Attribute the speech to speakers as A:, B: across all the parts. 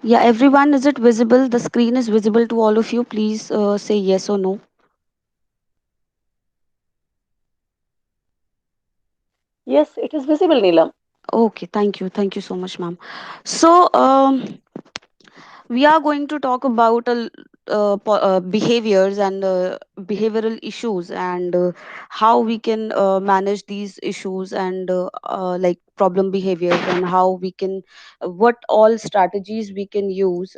A: Yeah, everyone, is it visible? The screen is visible to all of you. Please say yes or no.
B: Yes, it is visible, Neelam.
A: Okay, thank you. Thank you so much, ma'am. So, we are going to talk about behaviors and behavioral issues and how we can manage these issues and like problem behaviors and how we can what all strategies we can use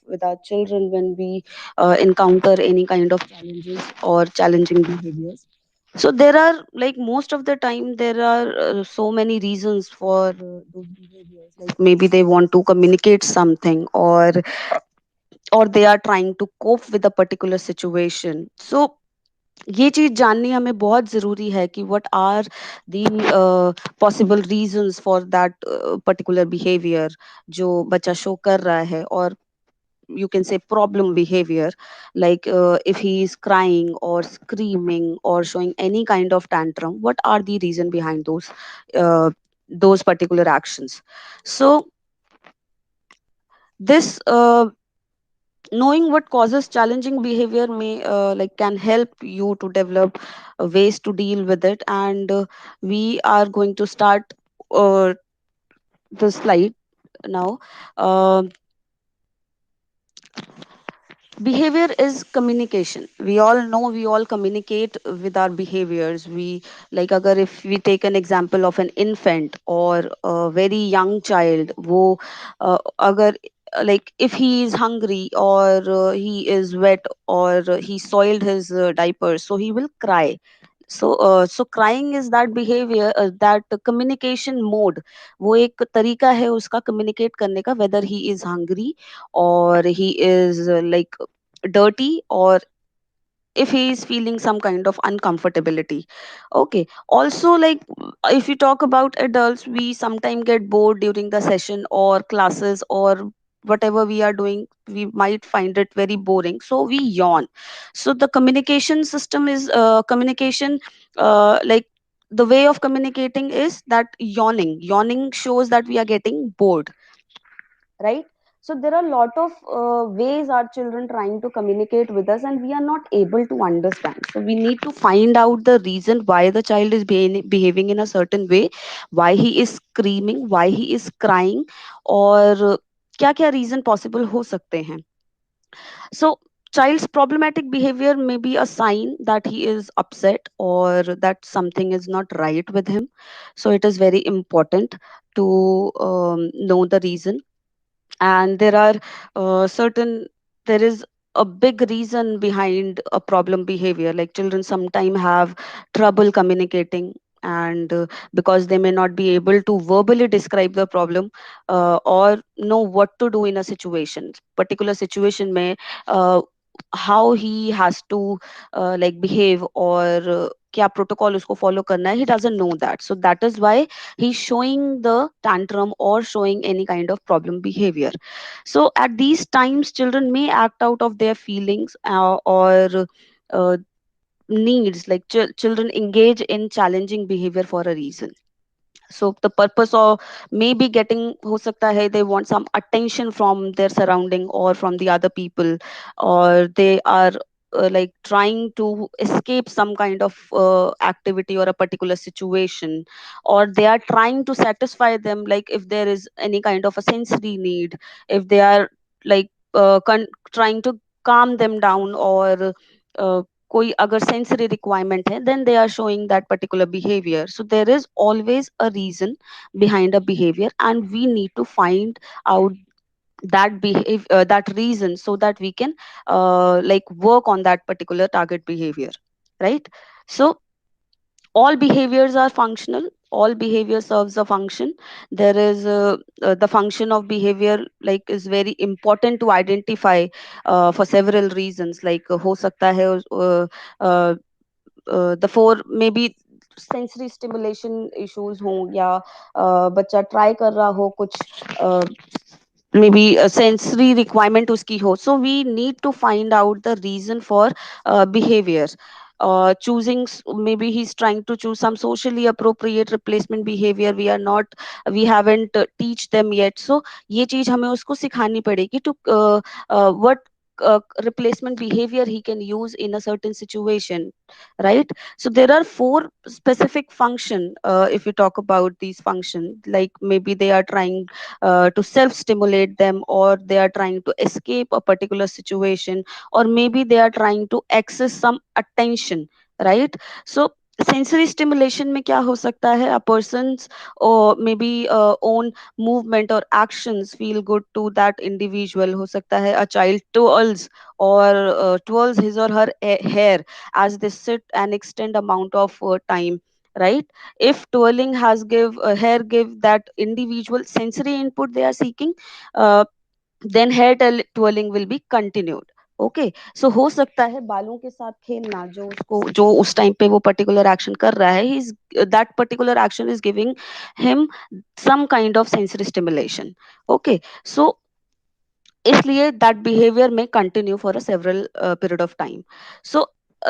A: with our children when we encounter any kind of challenges or challenging behaviors. So there are, like, most of the time there are so many reasons for those behaviors, like maybe they want to communicate something, or they are trying to cope with a particular situation. So ये चीज जाननी हमें बहुत ज़रूरी है कि what are the possible reasons for that particular behavior जो बच्चा शो कर रहा है, और you can say problem behavior, like if he is crying or screaming or showing any kind of tantrum, what are the reason behind uh, those particular actions. So this knowing what causes challenging behavior may like can help you to develop ways to deal with it. And we are going to start uh, the slide now. Um Behavior is communication. We all know, we all communicate with our behaviors. We, like, agar if we take an example of an infant or a very young child, wo agar like if he is hungry or he is wet or he soiled his diaper, so he will cry. So crying is that behavior, that communication mode. वो एक तरीका है उसका communicate करने का, whether he is hungry or he is like dirty, or if he is feeling some kind of uncomfortability. Okay, also, like, if you talk about adults, we sometimes get bored during the session or classes or whatever we are doing. We might find it very boring, so we yawn. So the communication system is communication, like, the way of communicating is that yawning shows that we are getting bored, right? So there are a lot of ways our children trying to communicate with us and we are not able to understand. So we need to find out the reason why the child is behaving in a certain way, why he is screaming, why he is crying, और क्या क्या reason possible हो सकते हैं. So child's problematic behavior may be a sign that he is upset or that something is not right with him. So it is very important to know the reason. And there are certain there is a big reason behind a problem behavior, like children sometimes have trouble communicating, and because they may not be able to verbally describe the problem or know what to do in a situation, particular situation may how he has to like behave, or क्या protocol उसको follow करना है, he doesn't know that. So that is why he's showing the tantrum or showing any kind of problem behavior. So at these times children may act out of their feelings or uh, needs, like children engage in challenging behavior for a reason. So the purpose of maybe getting, ho sakta hai they want some attention from their surrounding or from the other people, or they are like trying to escape some kind of activity or a particular situation, or they are trying to satisfy them, like if there is any kind of a sensory need, if they are like trying to calm them down, or uh, कोई अगर sensory requirement है, then they are showing that particular behavior. So there is always a reason behind a behavior, and we need to find out that reason, so that we can like work on that particular target behavior, right? So all behaviors are functional, all behavior serves a function. There is the function of behavior, like, is very important to identify for several reasons, like हो सकता है uh, the four maybe sensory stimulation issues हों, या बच्चा try कर रहा हो कुछ मे बी सेंसरी रिक्वायरमेंट उसकी हो. So we need to find out the reason for behaviour. choosing maybe he's trying to choose some socially appropriate replacement behavior. We haven't teach them yet. So ये चीज हमें उसको सिखानी पड़ेगी to what replacement behavior he can use in a certain situation, right? So there are four specific function, if you talk about these function, like maybe they are trying to self stimulate them, or they are trying to escape a particular situation, or maybe they are trying to access some attention, right? So sensory stimulation में क्या हो सकता है? A person's or maybe own movement or actions feel good to that individual. हो सकता है a child twirls or twirls his or her hair as they sit an extend amount of time, right? If twirling has give hair give that individual sensory input they are seeking, uh, then hair twirling will be continued. Okay, so हो सकता है बालों के साथ खेलना, जो उस time पे वो पर्टिकुलर एक्शन कर रहा है, that particular action is giving him some kind of sensory stimulation. Okay, so इसलिए that behavior may continue for a several period of time. So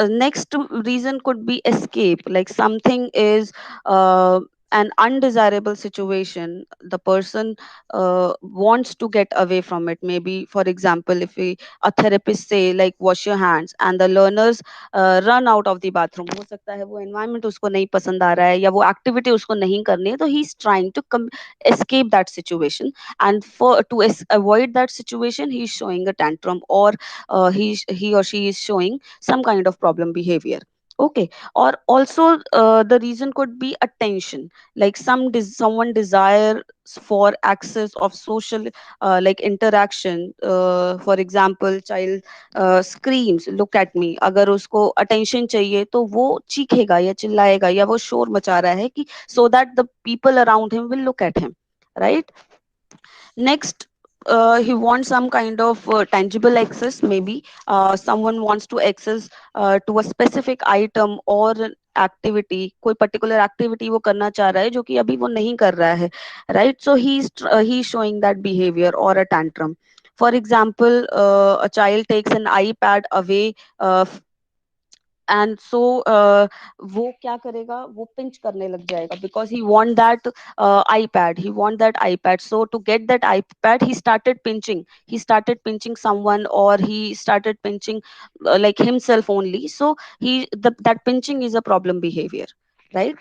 A: next reason could be escape, like something is uh, an undesirable situation, the person wants to get away from it. Maybe for example, if we a therapist say like wash your hands and the learners run out of the bathroom, हो सकता है वो environment उसको नहीं पसंद आ रहा है या वो activity उसको नहीं करनी है, तो he is trying to escape that situation. And for to avoid that situation he is showing a tantrum, or he or she is showing some kind of problem behavior. Okay, or also the reason could be attention, like someone desires for access of social like interaction. For example, child screams look at me, अगर उसको attention चाहिए तो वो चीखेगा या चिल्लाएगा या वो शोर मचा रहा है कि so that the people around him will look at him, right? Next, he wants some kind of tangible access. Maybe someone wants to access to a specific item or an activity, कोई particular activity वो करना चाह रहा है जो कि अभी वो नहीं कर रहा है, right? So he's showing that behavior or a tantrum. For example, a child takes an iPad away and so वो क्या करेगा, वो पिंच करने लग जाएगा because he want that iPad, so to get that iPad he started pinching someone, or he started pinching like himself only. So that pinching is a problem behavior, right?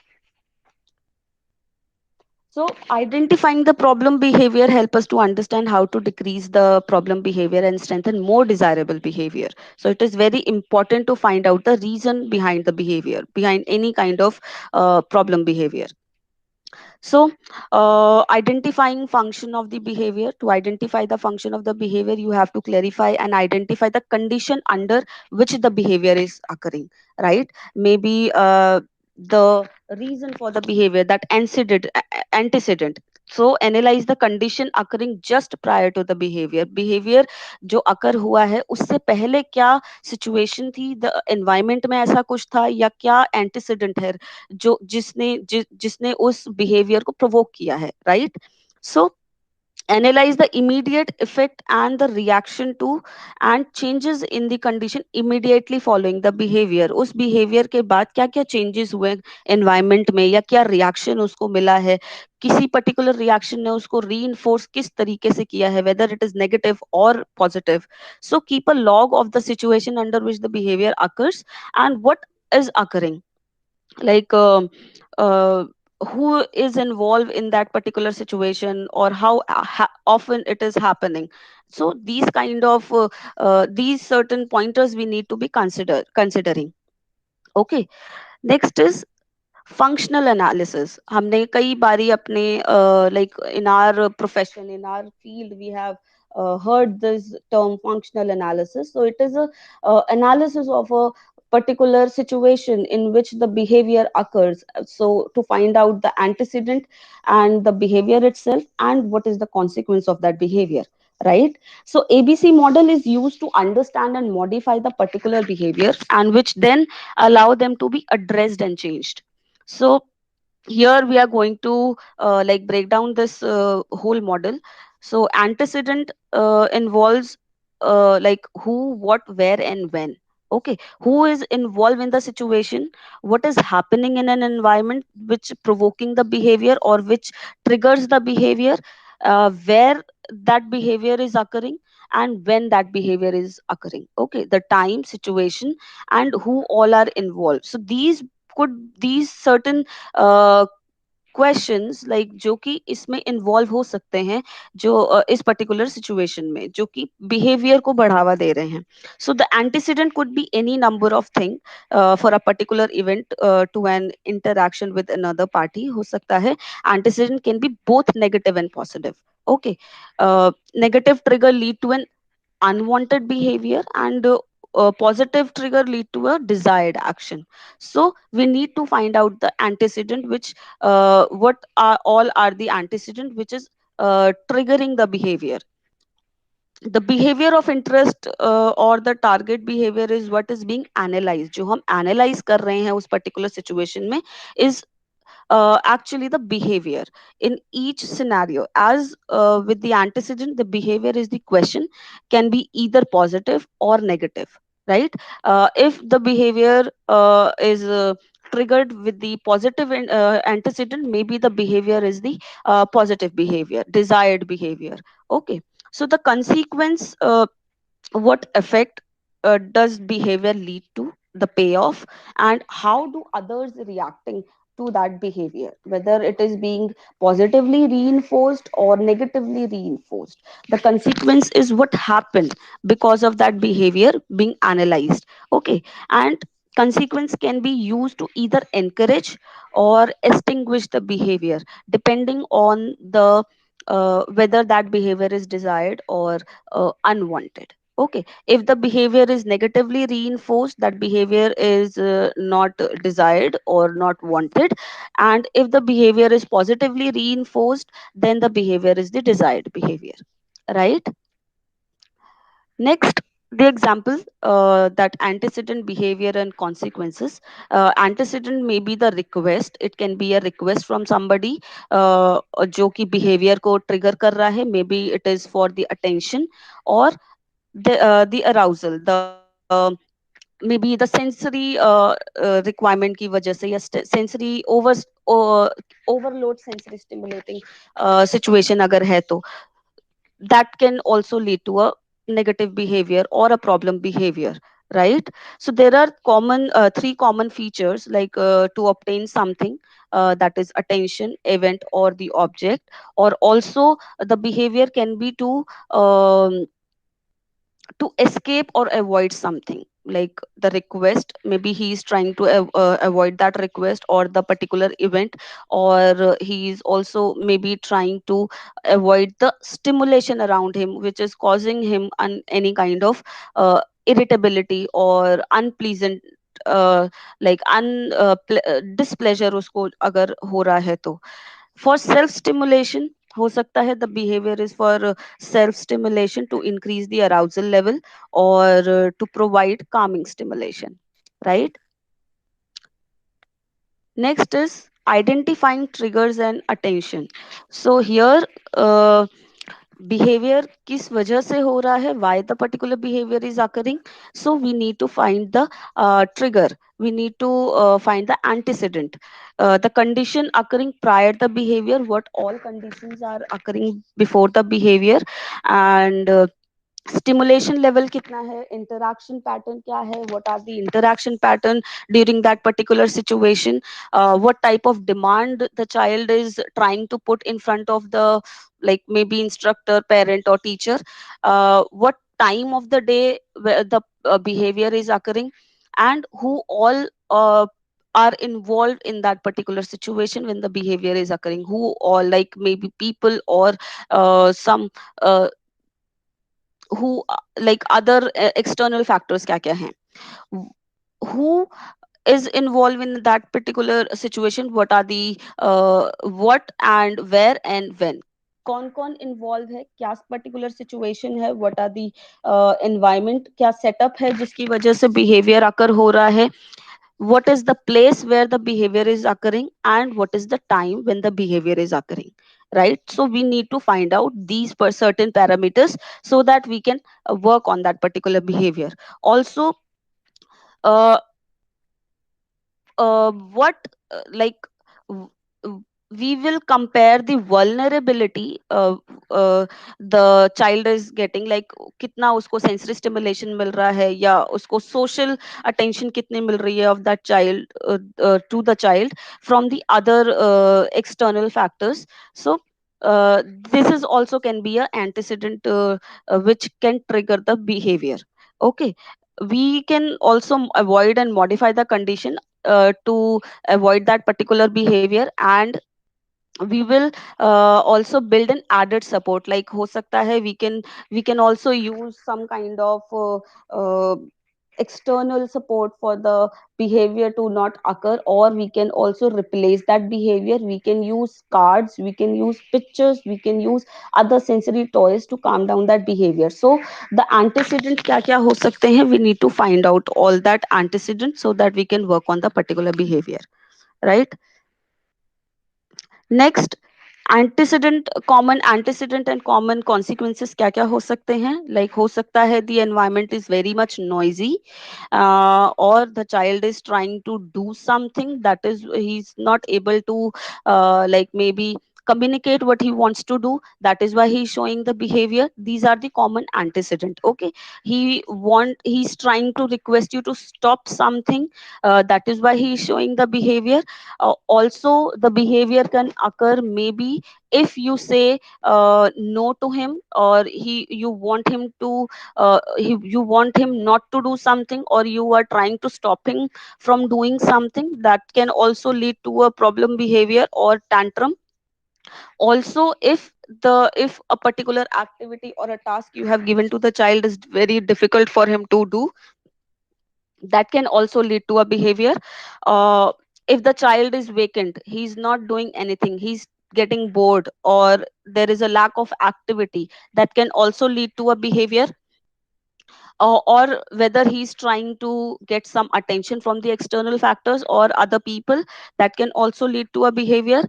A: So identifying the problem behavior help us to understand how to decrease the problem behavior and strengthen more desirable behavior. So it is very important to find out the reason behind the behavior, behind any kind of problem behavior. So identifying function of the behavior. To identify the function of the behavior, you have to clarify and identify the condition under which the behavior is occurring, right? Maybe the reason for the behavior, that antecedent. So analyze the condition occurring just prior to the behavior जो अकर हुआ है उससे पहले क्या situation थी, the environment में ऐसा कुछ था या क्या एंटीसीडेंट है जो जिसने उस बिहेवियर को प्रोवोक किया है, right? So analyze the immediate effect and the reaction to and changes in the condition immediately following the behavior. उस behavior के बाद क्या क्या changes हुए environment में, या क्या reaction उसको मिला है, किसी particular reaction ने उसको reinforce किस तरीके से किया है, whether it is negative or positive. So keep a log of the situation under which the behavior occurs and what is occurring, like who is involved in that particular situation, or how often it is happening. So these kind of these certain pointers we need to be considering. Okay, next is functional analysis. हमने कई बारी अपने like in our profession, in our field, we have heard this term functional analysis. So it is a analysis of a particular situation in which the behavior occurs, so to find out the antecedent and the behavior itself and what is the consequence of that behavior, right? So ABC model is used to understand and modify the particular behavior and which then allow them to be addressed and changed. So here we are going to like break down this whole model. So antecedent involves like who, what, where, and when. Okay, who is involved in the situation, what is happening in an environment which provoking the behavior or which triggers the behavior, where that behavior is occurring, and when that behavior is occurring. Okay, the time, situation, and who all are involved. So these certain uh, questions like जो कि इसमें involve हो सकते हैं, जो इस particular situation में जो कि बिहेवियर को बढ़ावा दे रहे हैं. So the antecedent could be any number of thing for a particular event to an interaction with another party हो सकता है. Antecedent can be both negative and positive. Okay, negative trigger lead to an unwanted behavior, and positive trigger lead to a desired action. So we need to find out the antecedent, which what are all are the antecedent which is triggering the behavior. The behavior of interest or the target behavior is what is being analyzed. जो हम analyze कर रहे हैं उस particular situation में is actually the behavior in each scenario. As with the antecedent, the behavior is the question, can be either positive or negative, right? If the behavior is triggered with the positive antecedent, maybe the behavior is the positive behavior, desired behavior. Okay, so the consequence, what effect does behavior lead to, the payoff, and how do others reacting to that behavior, whether it is being positively reinforced or negatively reinforced. The consequence is what happened because of that behavior being analyzed. Okay, and consequence can be used to either encourage or extinguish the behavior depending on the whether that behavior is desired or unwanted. Okay, if the behavior is negatively reinforced, that behavior is not desired or not wanted. And if the behavior is positively reinforced, then the behavior is the desired behavior, right? Next, the example that antecedent behavior and consequences. Antecedent may be the request. It can be a request from somebody जो कि behavior को trigger कर रहा है. Maybe it is for the attention or the arousal, the maybe the sensory requirement की वजह से या sensory overload sensory stimulating situation अगर है तो that can also lead to a negative behavior or a problem behavior, right? So there are common three common features like to obtain something, that is attention, event, or the object. Or also the behavior can be to escape or avoid something, like the request, maybe he is trying to avoid that request or the particular event, or he is also maybe trying to avoid the stimulation around him which is causing him any kind of irritability or unpleasant like displeasure उसको अगर हो रहा है तो. For self stimulation हो सकता है the behavior is for self stimulation to increase the arousal level or to provide calming stimulation, right? Next is identifying triggers and attention. So here uh, behavior किस वजह से हो रहा है, why the particular behavior is occurring. So we need to find the trigger, we need to find the antecedent, the condition occurring prior the behavior, what all conditions are occurring before the behavior, and stimulation level कितना है, interaction pattern क्या है, what are the interaction pattern during that particular situation, what type of demand the child is trying to put in front of the, like maybe instructor, parent, or teacher, what time of the day where the behavior is occurring, and who all are involved in that particular situation when the behavior is occurring, who all, like maybe people or some uh, who like other external factors क्या क्या हैं, who is involved in that particular situation, what are the what and where and when, कौन कौन involve है, क्या particular situation है, what are the environment, क्या setup है जिसकी वजह से बिहेवियर अकर हो रहा है, what is the place where the behavior is occurring, and what is the time when the behavior is occurring, right? So we need to find out these certain parameters so that we can work on that particular behavior. Also uh, what like w- w- we will compare the vulnerability the child is getting, like कितना उसको sensory stimulation मिल रहा है या उसको social attention कितनी मिल रही है of that child, to the child from the other external factors. So uh, this is also can be a antecedent which can trigger the behavior. Okay, we can also avoid and modify the condition to avoid that particular behavior, and we will also build an added support, like ho sakta hai we can also use some kind of uh, external support for the behavior to not occur, or we can also replace that behavior. We can use cards, we can use pictures, we can use other sensory toys to calm down that behavior. So the antecedent kya kya ho sakte hain, we need to find out all that antecedent so that we can work on the particular behavior, right? Next, antecedent, common antecedent and common consequences क्या क्या हो सकते हैं, like हो सकता है the environment is very much noisy, or the child is trying to do something that is he's not able to like maybe communicate what he wants to do, that is why he's showing the behavior. These are the common antecedent. Okay, he's trying to request you to stop something, that is why he's showing the behavior. Also the behavior can occur maybe if you say no to him, or you want him to you want him not to do something, or you are trying to stop him from doing something, that can also lead to a problem behavior or tantrum. Also, if a particular activity or a task you have given to the child is very difficult for him to do, that can also lead to a behavior. If the child is vacant, he's not doing anything, he's getting bored, or there is a lack of activity, that can also lead to a behavior. Or whether he's trying to get some attention from the external factors or other people, that can also lead to a behavior.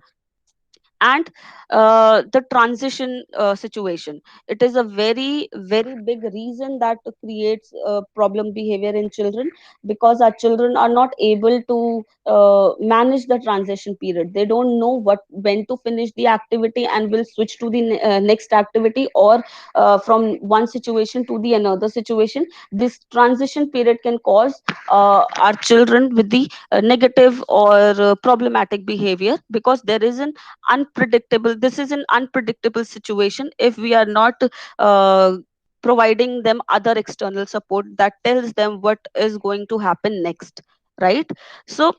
A: And the transition situation, it is a very very big reason that creates problem behavior in children, because our children are not able to manage the transition period. They don't know what when to finish the activity and will switch to the next activity, or from one situation to the another situation. This transition period can cause our children with the negative or problematic behavior, because there is an unpredictable this is an unpredictable situation if we are not uh, providing them other external support that tells them what is going to happen next, right? So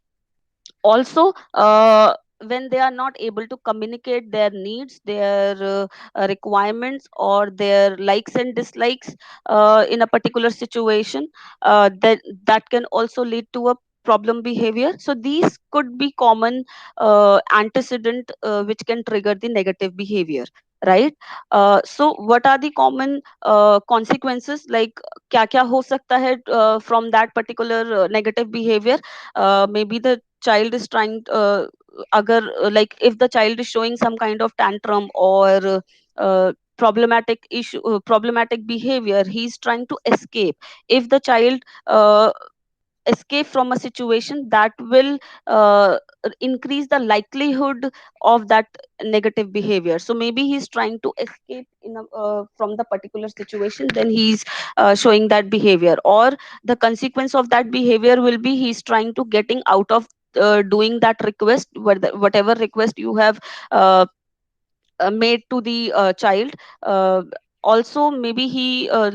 A: also when they are not able to communicate their needs, their requirements, or their likes and dislikes in a particular situation, that can also lead to a problem behavior. So these could be common antecedent which can trigger the negative behavior, right? So what are the common consequences, like kya kya ho sakta hai from that particular negative behavior? Maybe the child is trying agar like if the child is showing some kind of tantrum or problematic behavior, he's trying to escape. If the child escape from a situation, that will uh, increase the likelihood of that negative behavior. So maybe he's trying to escape from the particular situation, then he's showing that behavior. Or the consequence of that behavior will be he's trying to getting out of doing that request, whatever request you have uh, made to the child. uh, Also maybe he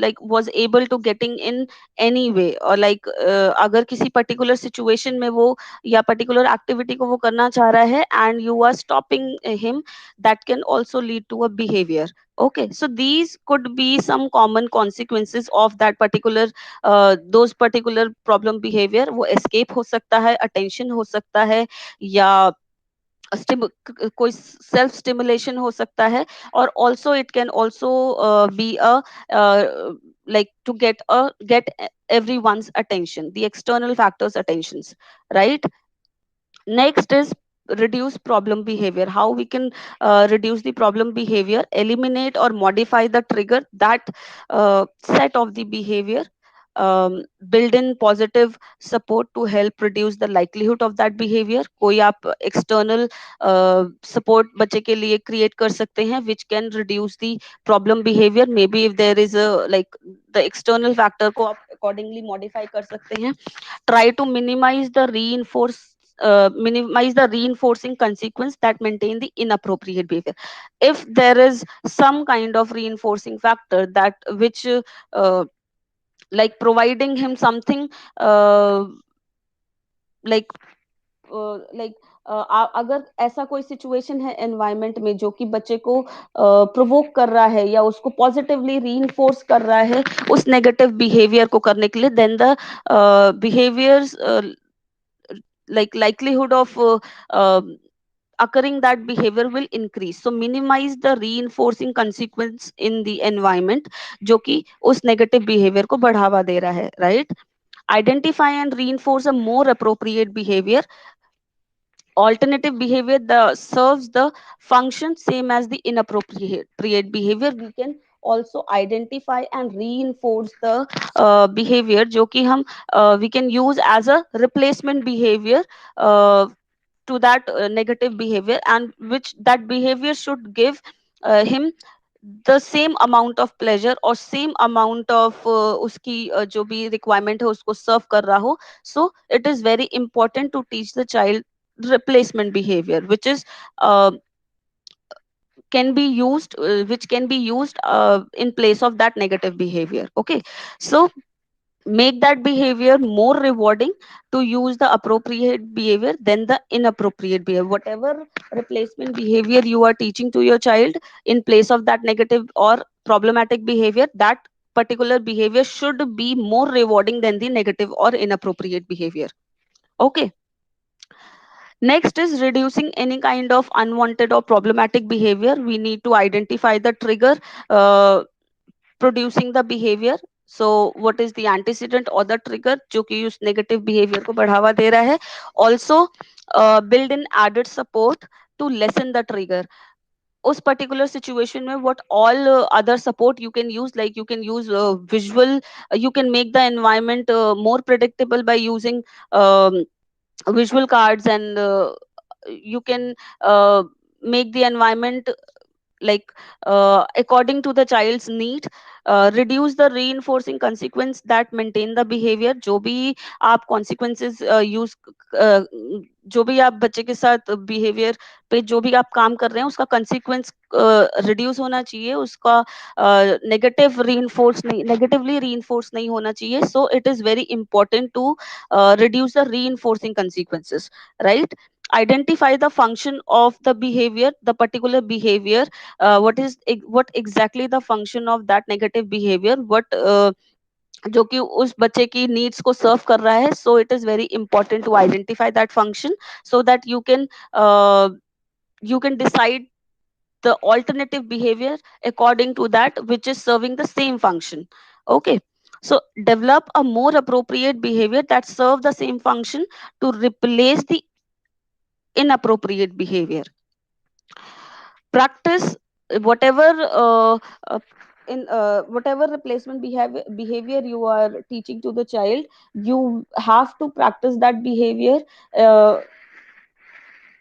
A: like was able to getting in any way, or like अगर किसी particular situation में वो या particular activity को वो करना चाह रहा है and you are stopping him, that can also lead to a behavior. Okay, so these could be some common consequences of that particular those particular problem behavior. वो escape हो सकता है, attention हो सकता है, या कोई सेल्फ स्टिमुलेशन हो सकता है, और also it can also be a like to get everyone's attention, the external factors attentions, right? Next is reduce problem behavior. How we can reduce the problem behavior: eliminate or modify the trigger that set of the behavior. build in positive support to help reduce the likelihood of that behavior. कोई आप external support बच्चे के लिए create कर सकते हैं which can reduce the problem behavior. Maybe if there is a like the external factor को आप accordingly modify कर सकते हैं. Try to minimize the reinforcing consequence that maintain the inappropriate behavior. If there is some kind of reinforcing factor that which like providing him something uh, like like अगर ऐसा कोई situation है environment में जो कि बच्चे को प्रोवोक कर रहा है या उसको पॉजिटिवली रीइंफोर्स कर रहा है उस नेगेटिव बिहेवियर को करने के लिए, then the behaviours like likelihood of occurring that behavior will increase. So minimize the reinforcing consequence in the environment जो कि उस negative behavior को बढ़ावा दे रहा है, right? Identify and reinforce a more appropriate behavior. Alternative behavior serves the function same as the inappropriate behavior. We can also identify and reinforce the behavior जो कि हम we can use as a replacement behavior uh, to that negative behavior, and which that behavior should give him the same amount of pleasure or same amount of उसकी जो भी requirement है उसको serve कर रहा हो. So it is very important to teach the child replacement behavior which is uh, can be used which can be used in place of that negative behavior. Okay, so make that behavior more rewarding to use the appropriate behavior than the inappropriate behavior. Whatever replacement behavior you are teaching to your child in place of that negative or problematic behavior, that particular behavior should be more rewarding than the negative or inappropriate behavior. Okay, next is reducing any kind of unwanted or problematic behavior. We need to identify the trigger uh, producing the behavior. So what is the antecedent or the trigger जो कि उस negative behavior को बढ़ावा दे रहा है. Also build in added support to lessen the trigger. उस particular situation में what all other support you can use, like you can use visual, you can make the environment more predictable by using visual cards, and you can make the environment like according to the child's need. Reduce the reinforcing consequence that maintain the behavior. जो भी आप consequences use जो भी आप बच्चे के साथ behavior पे जो भी आप काम कर रहे हैं उसका consequence reduce होना चाहिए, उसका negatively reinforce नहीं होना चाहिए. So it is very important to reduce the reinforcing consequences, right? Identify the function of the behavior, the particular behavior, what exactly the function of that negative behavior, what जो कि उस बच्चे की needs को सर्व कर रहा है. So it is very important to identify that function so that you can decide the alternative behavior according to that which is serving the same function. Okay, so develop a more appropriate behavior that serve the same function to replace the inappropriate behavior. Practice whatever uh, in whatever replacement behavior you are teaching to the child, you have to practice that behavior uh,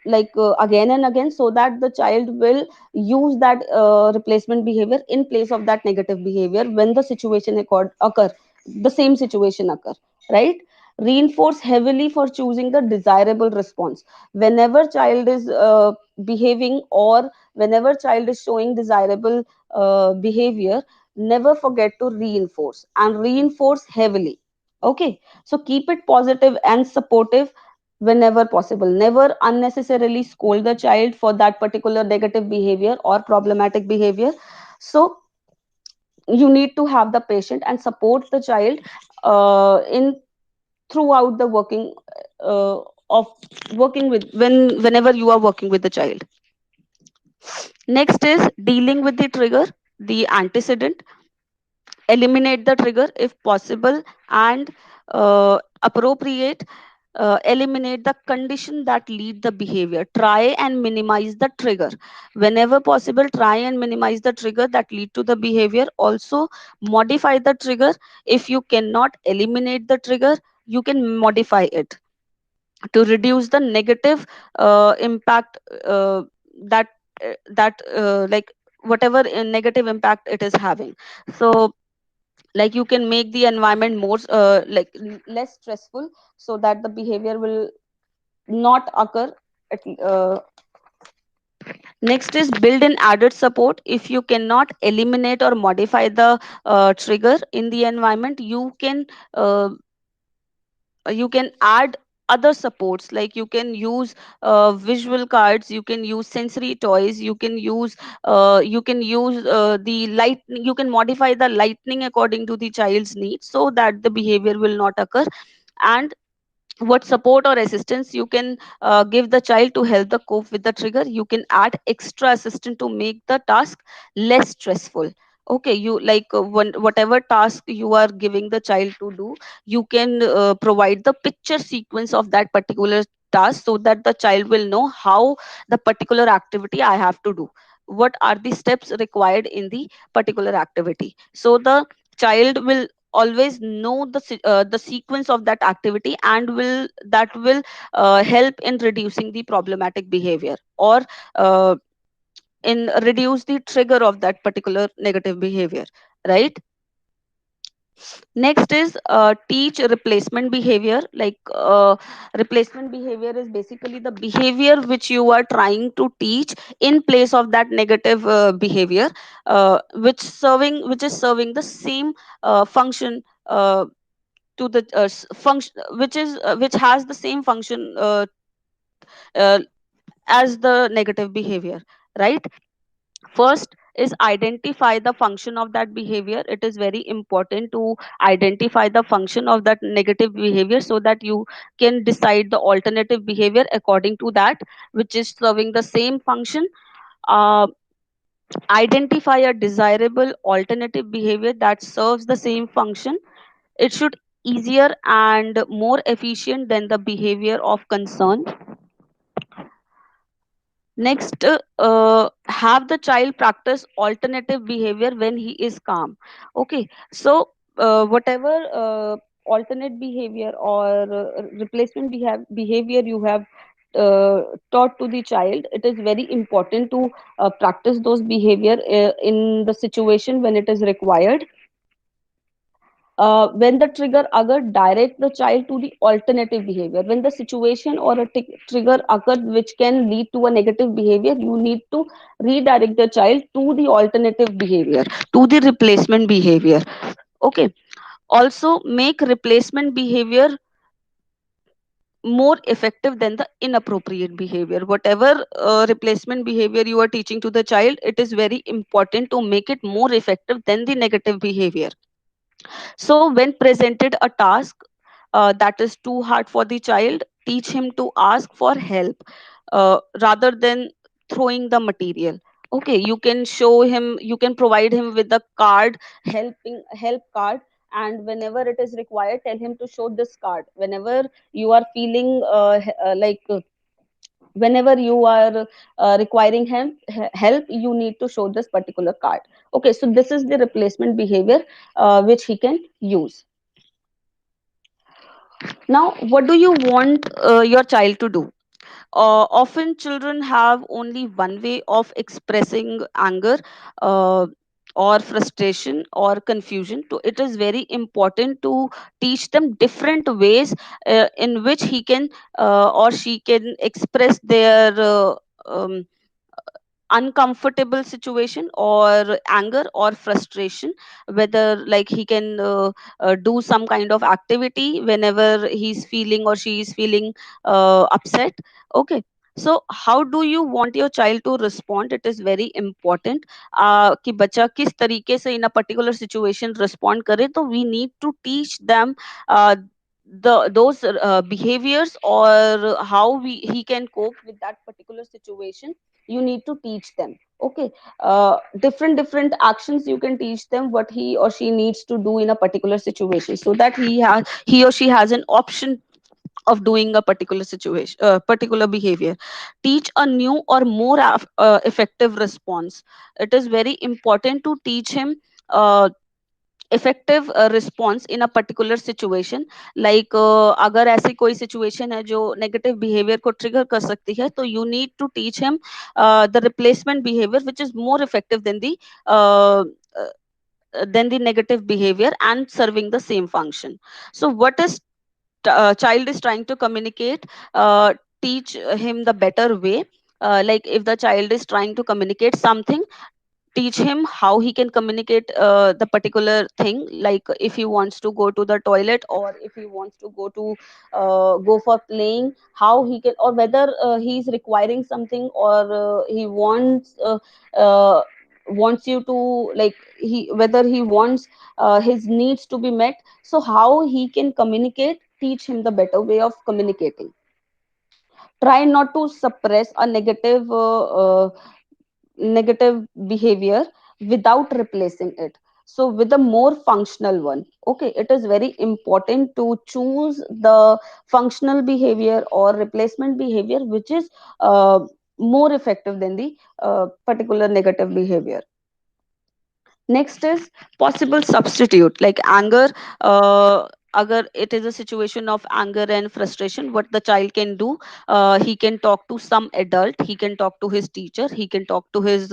A: again and again so that the child will use that replacement behavior in place of that negative behavior when the situation occur, the same situation occur, right? Reinforce heavily for choosing the desirable response. Whenever child is behaving or whenever child is showing desirable behavior, never forget to reinforce and reinforce heavily. Okay, so keep it positive and supportive whenever possible. Never unnecessarily scold the child for that particular negative behavior or problematic behavior. So you need to have the patient and support the child in throughout the working of working with whenever you are working with the child. Next is dealing with the trigger, the antecedent. Eliminate the trigger if possible and appropriate. eliminate the condition that lead the behavior. Try and minimize the trigger whenever possible. Try and minimize the trigger that lead to the behavior. Also modify the trigger. If you cannot eliminate the trigger, you can modify it to reduce the negative impact, that like whatever negative impact it is having. So like you can make the environment more less stressful, so that the behavior will not occur at, next is build in added support. If you cannot eliminate or modify the trigger in the environment, uh, you can add other supports. Like you can use visual cards, you can use sensory toys, you can use the light, you can modify the lightning according to the child's needs, so that the behavior will not occur. And what support or assistance you can give the child to help the cope with the trigger. You can add extra assistant to make the task less stressful. Okay, you like whatever task you are giving the child to do, you can provide the picture sequence of that particular task, so that the child will know how the particular activity I have to do, what are the steps required in the particular activity. So the child will always know the sequence of that activity, and will help in reducing the problematic behavior, or uh, in reduce the trigger of that particular negative behavior, right? Next is teach replacement behavior. Replacement behavior is basically the behavior which you are trying to teach in place of that negative behavior, which is serving the same function, to the function which has the same function uh, as the negative behavior, right? First is identify the function of that behavior. It is very important to identify the function of that negative behavior, so that you can decide the alternative behavior according to that, which is serving the same function. uh, Identify a desirable alternative behavior that serves the same function. It should easier and more efficient than the behavior of concern. Next, have the child practice alternative behavior when he is calm. Okay, so whatever alternate behavior or replacement behavior you have taught to the child, it is very important to practice those behavior in the situation when it is required. When the trigger occur, direct the child to the alternative behavior. When the situation or a trigger occurs which can lead to a negative behavior, you need to redirect the child to the alternative behavior, to the replacement behavior. Okay. Also make replacement behavior more effective than the inappropriate behavior. Whatever replacement behavior you are teaching to the child, it is very important to make it more effective than the negative behavior. So, when presented a task that is too hard for the child, teach him to ask for help rather than throwing the material. Okay, you can show him, you can provide him with the card, help card, and whenever it is required, tell him to show this card. Whenever you are feeling whenever you are requiring help, you need to show this particular card. Okay, so this is the replacement behavior which he can use. Now what do you want your child to do? Often children have only one way of expressing anger, uh, or frustration or confusion. So it is very important to teach them different ways in which he can or she can express their um, uncomfortable situation or anger or frustration. Whether like he can do some kind of activity whenever he's feeling or she is feeling upset. Okay, so how do you want your child to respond? It is very important कि बच्चा किस तरीके से in a particular situation respond करे. तो we need to teach them uh, those behaviors, or how he can cope with that particular situation. You need to teach them. Okay, different actions you can teach them, what he or she needs to do in a particular situation, so that he or she has an option of doing a particular situation, particular behavior. Teach a new or more effective response. It is very important to teach him effective response in a particular situation. Like अगर ऐसी कोई situation है जो negative behaviour को trigger कर सकती है, तो you need to teach him the replacement behaviour which is more effective than the negative behavior and serving the same function. So what is child is trying to communicate, teach him the better way. Like if the child is trying to communicate something, teach him how he can communicate the particular thing. Like if he wants to go to the toilet, or if he wants to go for playing, how he can, or whether he's requiring something, or he uh, wants you to, like, he whether he wants his needs to be met. So how he can communicate, teach him the better way of communicating. Try not to suppress a negative behavior without replacing it, so with a more functional one. Okay, it is very important to choose the functional behavior or replacement behavior which is more effective than the particular negative behavior. Next is possible substitute, like anger. Agar it is a situation of anger and frustration, what the child can do, he can talk to some adult, he can talk to his teacher, he can talk to his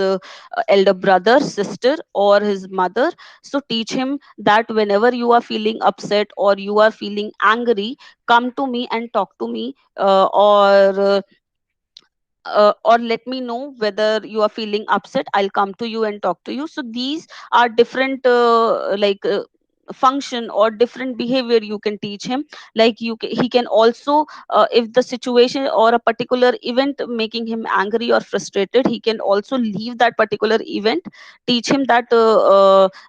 A: elder brother, sister, or his mother. So teach him that whenever you are feeling upset or you are feeling angry, come to me and talk to me, or let me know whether you are feeling upset, I'll come to you and talk to you. So these are different function or different behavior you can teach him. Like he can also, if the situation or a particular event making him angry or frustrated, he can also leave that particular event. Teach him that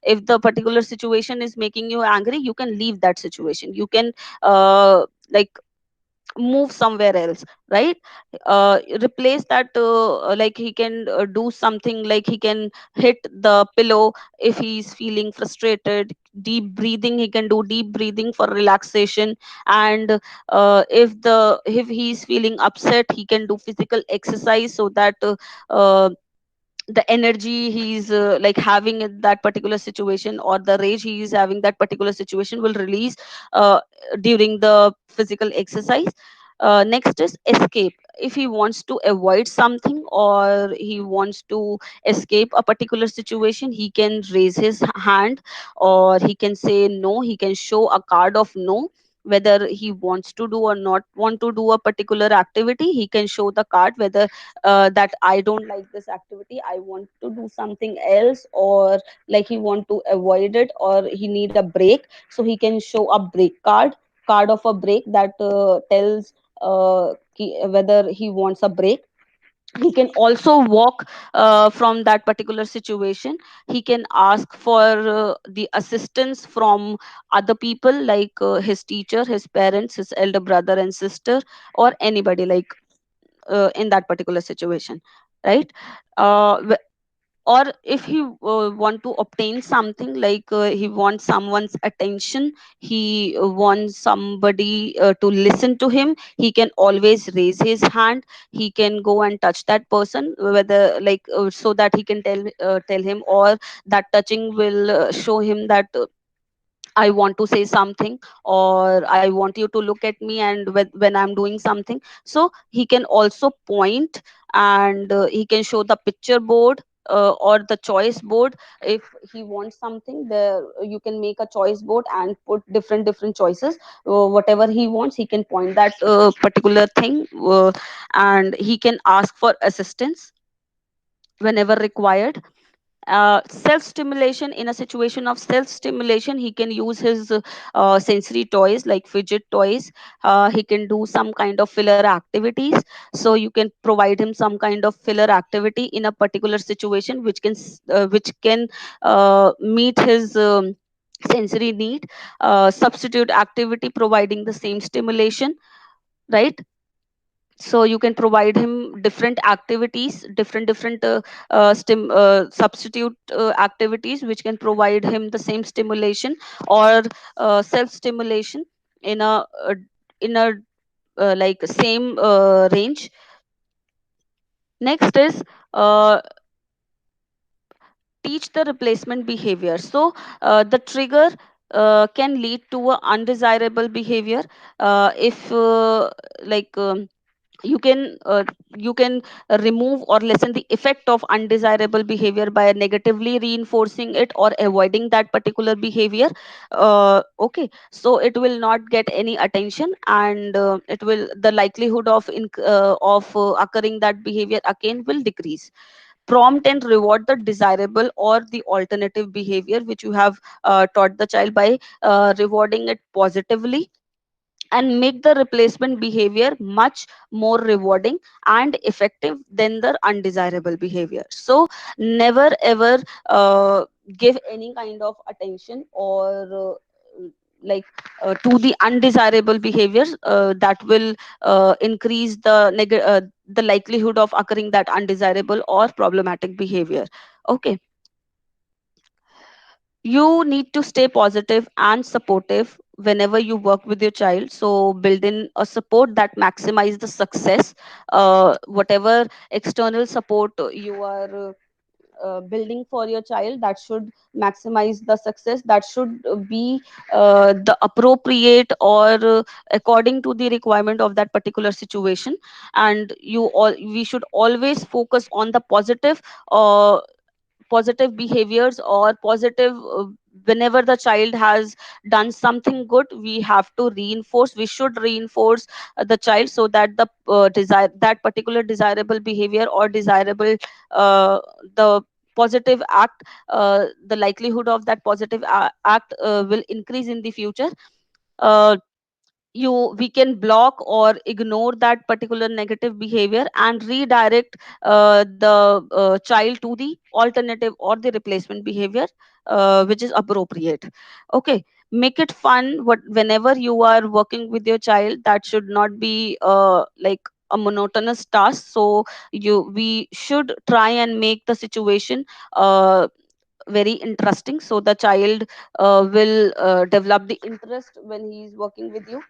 A: if the particular situation is making you angry, you can leave that situation, you can like move somewhere else, right? Replace that, like he can do something, like he can hit the pillow if he's feeling frustrated. Deep breathing, he can do deep breathing for relaxation. And if he's feeling upset, he can do physical exercise, so that the energy he's like having in that particular situation, or the rage he is having that particular situation, will release uh, during the physical exercise. Next is escape. If he wants to avoid something, or he wants to escape a particular situation, he can raise his hand, or he can say no, he can show a card of no. Whether he wants to do or not want to do a particular activity, he can show the card, whether that I don't like this activity, I want to do something else, or like he want to avoid it, or he need a break. So he can show a break card, card of a break that tells whether he wants a break. He can also walk from that particular situation. He can ask for the assistance from other people, like his teacher, his parents, his elder brother and sister, or anybody, like in that particular situation, right? Or if he want to obtain something, like he wants someone's attention, he wants somebody to listen to him, he can always raise his hand. He can go and touch that person, whether like so that he can tell him, or that touching will show him that I want to say something, or I want you to look at me, and when I'm doing something. So he can also point, and he can show the picture board, or the choice board. If he wants something, there you can make a choice board and put different choices. Whatever he wants, he can point that particular thing, and he can ask for assistance whenever required. Self stimulation. In a situation of self stimulation, he can use his sensory toys, like fidget toys. He can do some kind of filler activities. So you can provide him some kind of filler activity in a particular situation, which can meet his sensory need. Substitute activity providing the same stimulation, right? So you can provide him different activities, different substitute activities which can provide him the same stimulation, or self stimulation in a like same range. Next is teach the replacement behavior. So the trigger can lead to a undesirable behavior. If like you can you can remove or lessen the effect of undesirable behavior by negatively reinforcing it or avoiding that particular behavior. Okay, so it will not get any attention, and it will, the likelihood of occurring that behavior again will decrease. Prompt and reward the desirable or the alternative behavior which you have taught the child by rewarding it positively, and make the replacement behavior much more rewarding and effective than the undesirable behavior. So never ever give any kind of attention or like to the undesirable behaviors that will increase the likelihood of occurring that undesirable or problematic behavior. Okay, you need to stay positive and supportive whenever you work with your child. So build in a support that maximize the success. Whatever external support you are building for your child, that should maximize the success, that should be the appropriate or according to the requirement of that particular situation. And we should always focus on the positive behaviors or positive whenever the child has done something good, we have to reinforce, we should reinforce the child, so that the desire, that particular desirable behavior or desirable the positive act, the likelihood of that positive act will increase in the future. uh, we can block or ignore that particular negative behavior and redirect the child to the alternative or the replacement behavior which is appropriate. Okay, make it fun. Whenever you are working with your child, that should not be like a monotonous task. So we should try and make the situation very interesting, so the child will develop the interest when he is working with you.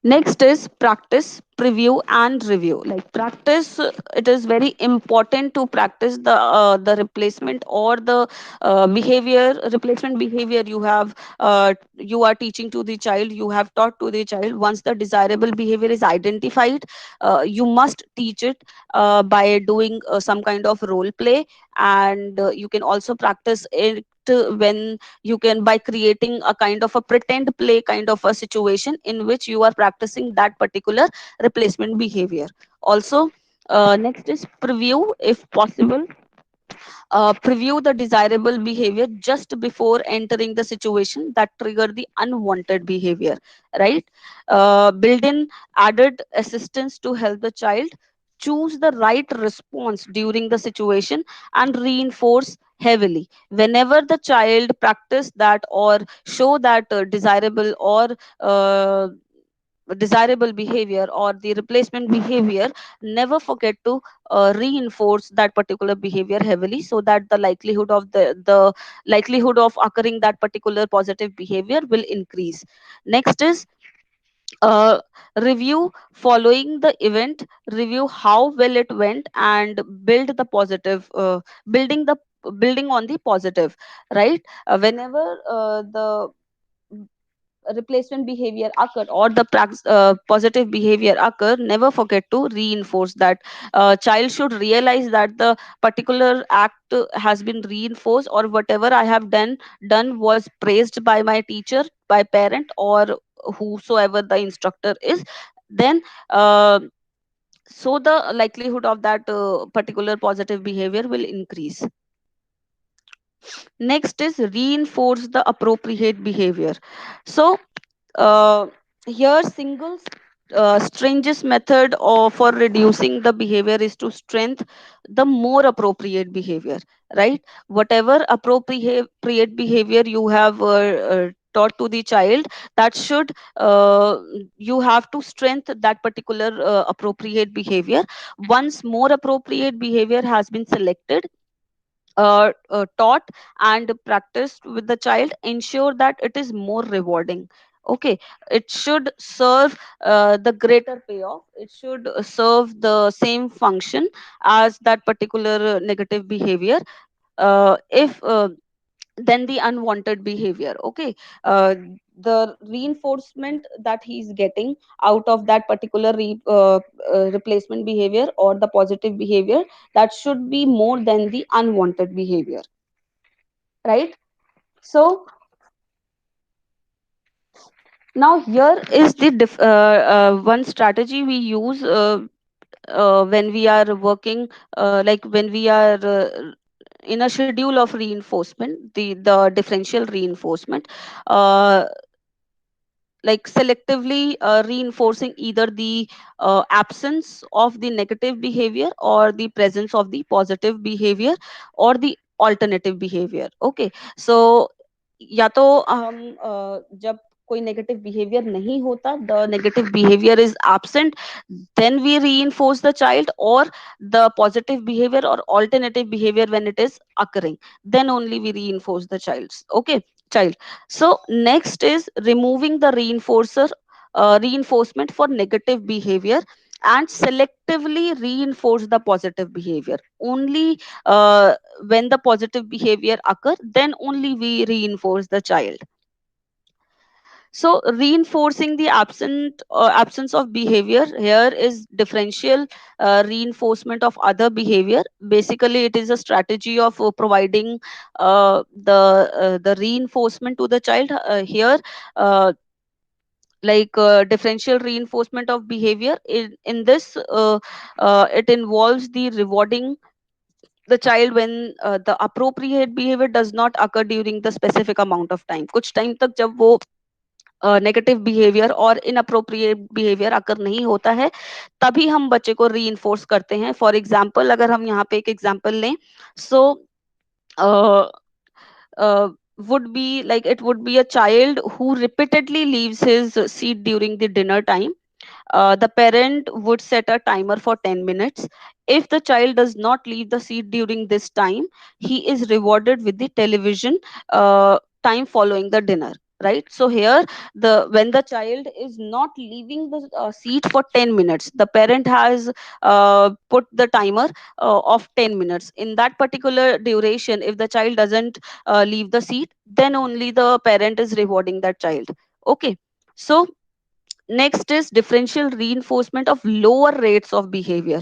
A: Next is practice, preview, and review. Like practice, it is very important to practice the replacement or the behavior, replacement behavior you are teaching to the child, you have taught to the child. Once the desirable behavior is identified, you must teach it by doing some kind of role play, and you can also practice it when you can, by creating a kind of a pretend play kind of a situation in which you are practicing that particular replacement behavior. Also, next is preview, if possible. Preview the desirable behavior just before entering the situation that trigger the unwanted behavior, right? Build in added assistance to help the child choose the right response during the situation, and reinforce heavily whenever the child practice that or show that desirable or uh, desirable behavior or the replacement behavior. Never forget to reinforce that particular behavior heavily, so that the likelihood of occurring that particular positive behavior will increase. Next is uh, review following the event, review how well it went, and build the positive building on the positive, right? Whenever the replacement behavior occur or the positive behavior occur, never forget to reinforce that. Child should realize that the particular act has been reinforced, or whatever I have done was praised by my teacher, by parent, or whosoever the instructor is. Then so the likelihood of that particular positive behavior will increase. Next is reinforce the appropriate behavior. So uh, here single strangest method for reducing the behavior is to strengthen the more appropriate behavior, right? Whatever appropriate behavior you have taught to the child, that should you have to strengthen that particular appropriate behavior. Once more appropriate behavior has been selected, taught and practiced with the child, ensure that it is more rewarding. Okay, it should serve the greater payoff, it should serve the same function as that particular negative behavior. If Then the unwanted behavior, okay, the reinforcement that he's getting out of that particular replacement behavior or the positive behavior, that should be more than the unwanted behavior, right? So now here is the one strategy we use when we are working, like when we are in a schedule of reinforcement, the differential reinforcement, uh, like selectively reinforcing either the absence of the negative behavior or the presence of the positive behavior or the alternative behavior. Okay, so या तो हम जब कोई negative behaviour नहीं होता, the negative behaviour is absent, then we reinforce the child, or the positive behavior or alternative behavior when it is occurring, then only we reinforce the child's, okay, child. So next is removing the reinforcement for negative behavior and selectively reinforce the positive behavior. Only when the positive behavior occur, then only we reinforce the child. So reinforcing the absence of behavior here is differential reinforcement of other behavior. Basically, it is a strategy of providing the reinforcement to the child. Here, uh, differential reinforcement of behavior. In this, it involves the rewarding the child when the appropriate behavior does not occur during the specific amount of time. कुछ time तक जब वो negative behaviour और inappropriate behaviour अगर नहीं होता है, तभी हम बच्चे को री करते हैं। फॉर एग्जाम्पल, अगर हम यहाँ पे एक एग्जाम्पल लें, सो would be like it would be a child who repeatedly leaves his seat during the dinner time. The parent would set a timer for 10 minutes. If the child does not leave the seat during this time, he is rewarded with the television time following the dinner. Right. So here, the when the child is not leaving the seat for 10 minutes, the parent has put the timer of 10 minutes. In that particular duration, if the child doesn't leave the seat, then only the parent is rewarding that child. Okay. So next is differential reinforcement of lower rates of behavior.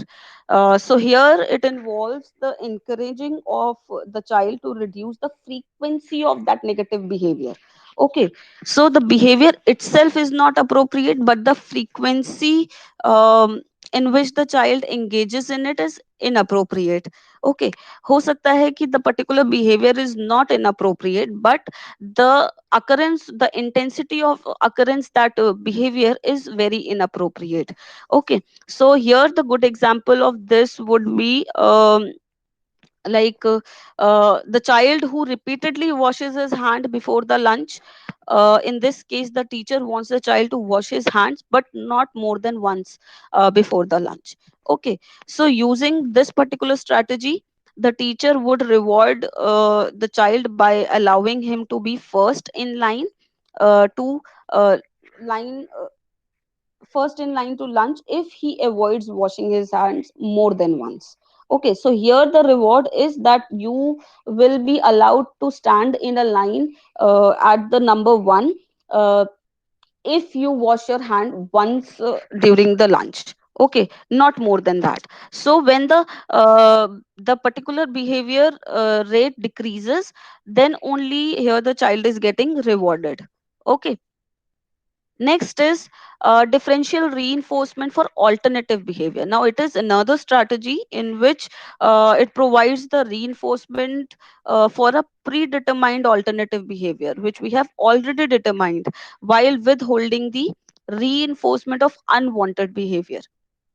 A: So here it involves the encouraging of the child to reduce the frequency of that negative behavior. Okay, so the behavior itself is not appropriate, but the frequency in which the child engages in it is inappropriate. Okay, हो सकता है कि the particular behavior is not inappropriate, but the occurrence, the intensity of occurrence, that behavior is very inappropriate. Okay, so here the good example of this would be the child who repeatedly washes his hand before the lunch. In this case, the teacher wants the child to wash his hands, but not more than once before the lunch. Okay, so using this particular strategy, the teacher would reward the child by allowing him to be first in line to line first in line to lunch if he avoids washing his hands more than once. Okay, so here the reward is that you will be allowed to stand in a line at the number one uh, if you wash your hand once during the lunch. Okay, not more than that. So when the particular behavior rate decreases, then only here the child is getting rewarded. Okay, next is differential reinforcement for alternative behavior. Now, it is another strategy in which it provides the reinforcement for a predetermined alternative behavior, which we have already determined, while withholding the reinforcement of unwanted behavior.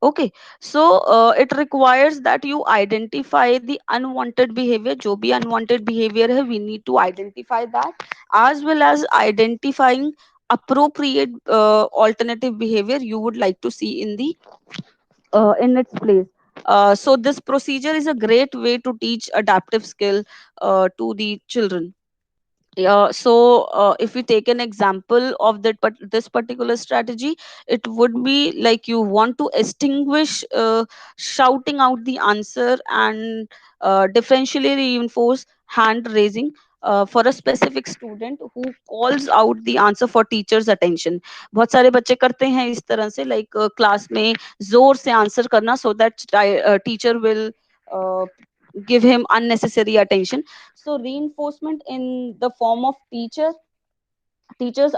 A: Okay, so it requires that you identify the unwanted behavior. जो भी unwanted behavior है, we need to identify that, as well as identifying appropriate alternative behavior you would like to see in its place. So this procedure is a great way to teach adaptive skill to the children. Yeah, so if we take an example of that, but this particular strategy, it would be like you want to extinguish shouting out the answer and differentially reinforce hand raising for a specific student who calls out the answer for teacher's attention. बहुत सारे बच्चे करते हैं इस तरह से, like class में जोर से आंसर करना, so that teacher will uh, give him unnecessary attention. So reinforcement in the form of teacher's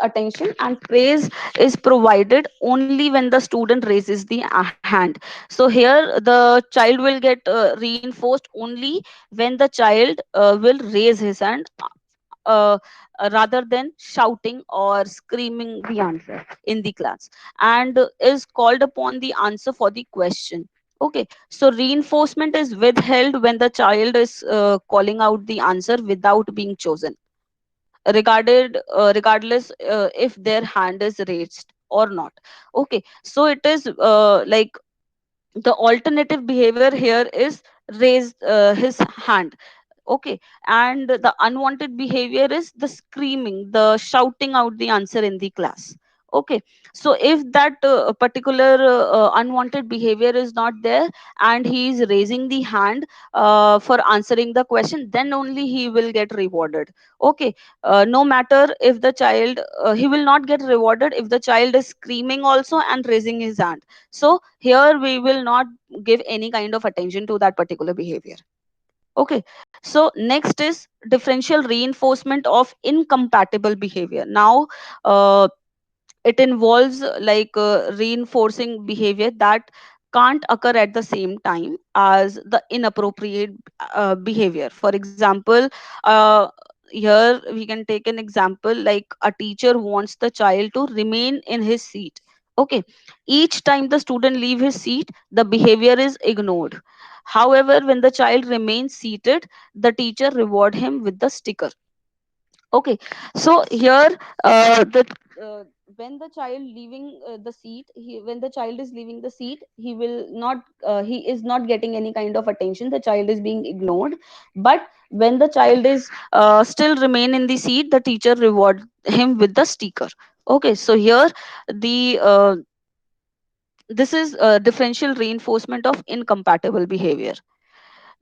A: attention and praise is provided only when the student raises the hand. So here the child will get reinforced only when the child will raise his hand, uh, rather than shouting or screaming the answer in the class, and is called upon the answer for the question. Okay, so reinforcement is withheld when the child is calling out the answer without being chosen, regardless if their hand is raised or not. Okay, so it is like the alternative behavior here is raise his hand. Okay, and the unwanted behavior is the screaming, the shouting out the answer in the class. Okay, so if that particular unwanted behavior is not there and he is raising the hand for answering the question, then only he will get rewarded. Okay, no matter if the child, he will not get rewarded if the child is screaming also and raising his hand. So here we will not give any kind of attention to that particular behavior. Okay, so next is differential reinforcement of incompatible behavior. Now, it involves like reinforcing behavior that can't occur at the same time as the inappropriate behavior. For example, uh, here we can take an example like a teacher wants the child to remain in his seat. Okay, each time the student leave his seat, the behavior is ignored. However, when the child remains seated, the teacher reward him with the sticker. Okay, so here the when the child leaving the seat, when the child is leaving the seat, he will not, he is not getting any kind of attention, the child is being ignored. But when the child is still remain in the seat, the teacher reward him with the sticker. Okay, so here the this is differential reinforcement of incompatible behavior.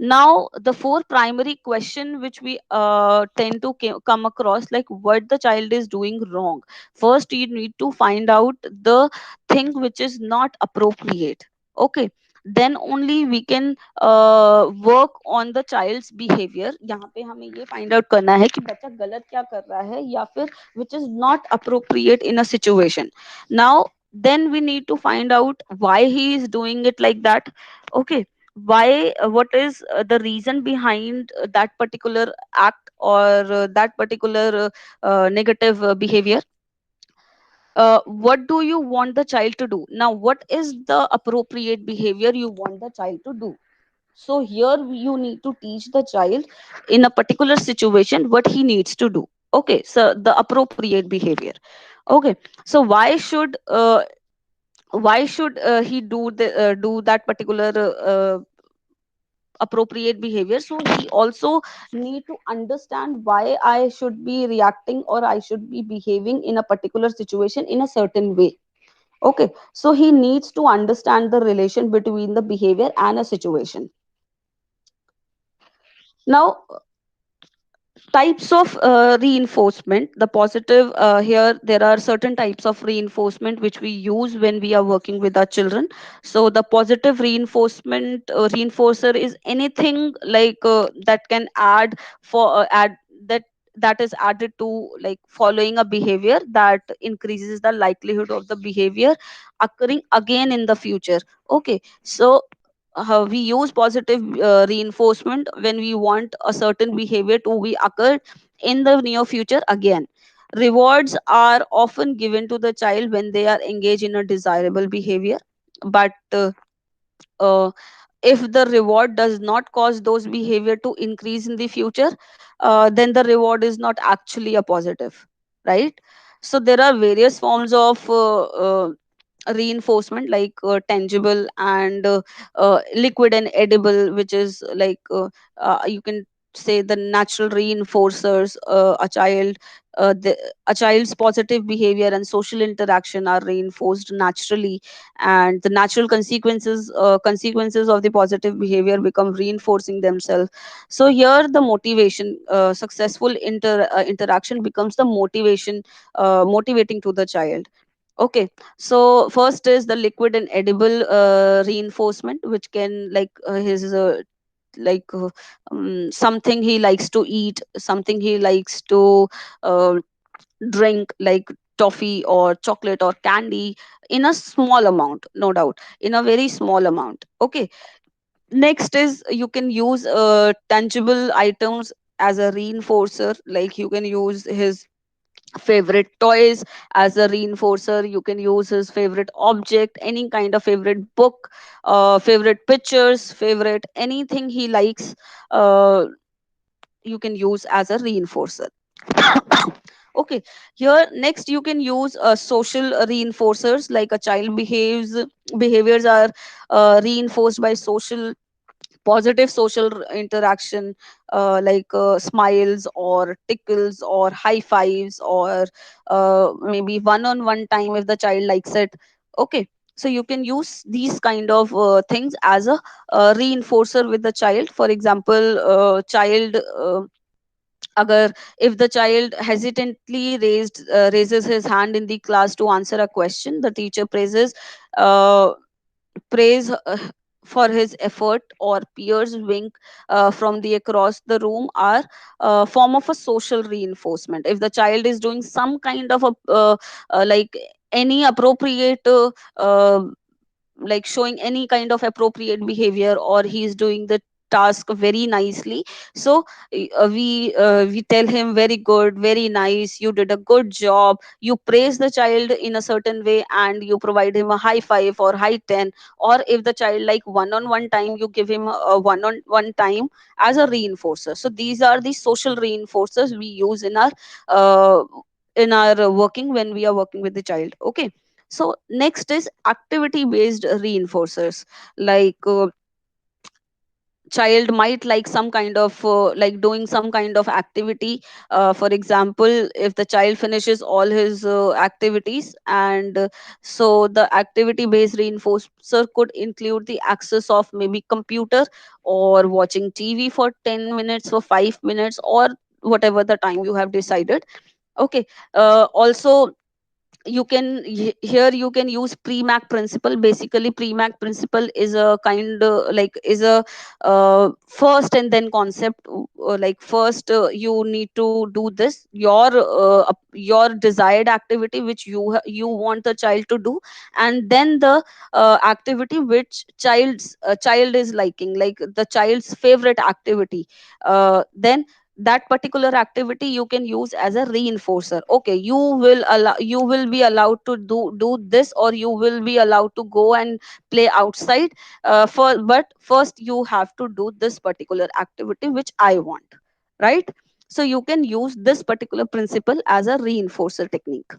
A: Now the four primary question which we tend to come across, like what the child is doing wrong. First you need to find out the thing which is not appropriate. Okay, then only we can work on the child's behavior. यहाँ पे हमें ये find out करना है कि बच्चा गलत क्या कर रहा है या फिर which is not appropriate in a situation. Now then we need to find out why he is doing it like that. Okay, why, what is the reason behind that particular act or that particular negative behavior. What do you want the child to do? Now what is the appropriate behavior you want the child to do? So here you need to teach the child in a particular situation what he needs to do. Okay, so the appropriate behavior. Okay, so why should he do that particular appropriate behavior. So he also need to understand why I should be reacting or I should be behaving in a particular situation in a certain way. Okay, so he needs to understand the relation between the behavior and a situation. Now types of reinforcement, the positive, here there are certain types of reinforcement which we use when we are working with our children. So the positive reinforcement reinforcer is anything like that can add for add that that is added to like following a behavior that increases the likelihood of the behavior occurring again in the future. Okay, so we use positive reinforcement when we want a certain behavior to be occurred in the near future again. Rewards are often given to the child when they are engaged in a desirable behavior, but uh, if the reward does not cause those behavior to increase in the future, then the reward is not actually a positive, right? So there are various forms of reinforcement, like tangible and liquid and edible, which is like you can say the natural reinforcers. A child's positive behavior and social interaction are reinforced naturally, and the natural consequences of the positive behavior become reinforcing themselves. So here the motivation, successful interaction becomes the motivating to the child. Okay, so first is the liquid and edible reinforcement, which can like his like something he likes to eat, something he likes to uh, drink, like toffee or chocolate or candy, in a small amount, no doubt, in a very small amount. Okay, next is you can use tangible items as a reinforcer, like you can use his favorite toys as a reinforcer, you can use his favorite object, any kind of favorite book, favorite pictures, favorite anything he likes, uh, you can use as a reinforcer. Okay, here next you can use social reinforcers, like a child behaviors are reinforced by social positive social interaction, like smiles or tickles or high fives, or maybe one on one time if the child likes it. Okay, so you can use these kind of things as a reinforcer with the child. For example, child agar if the child hesitantly raises his hand in the class to answer a question, the teacher uh, praise for his effort, or peers wink from the across the room, are form of a social reinforcement. If the child is doing some kind of a like any appropriate like showing any kind of appropriate behavior, or he's doing the task very nicely, so we tell him, very good, very nice, you did a good job, you praise the child in a certain way, and you provide him a high five or high 10. Or if the child like one on one time, you give him a one on one time as a reinforcer. So these are the social reinforcers we use uh, in our working, when we are working with the child. Okay, so next is activity based reinforcers, like child might like some kind of like doing some kind of activity. For example, if the child finishes all his activities, and so the activity based reinforcer could include the access of maybe computer, or watching TV for 10 minutes, for 5 minutes, or whatever the time you have decided. Okay, also you can here you can use pre-mac principle. Basically, pre-mac principle is a kind like is a first and then concept. Like first you need to do this, your desired activity which you want the child to do, and then the activity which child is liking, like the child's favorite activity. Then that particular activity you can use as a reinforcer. Okay, you will be allowed to do this, or you will be allowed to go and play outside, but first you have to do this particular activity which I want, right? So you can use this particular principle as a reinforcer technique.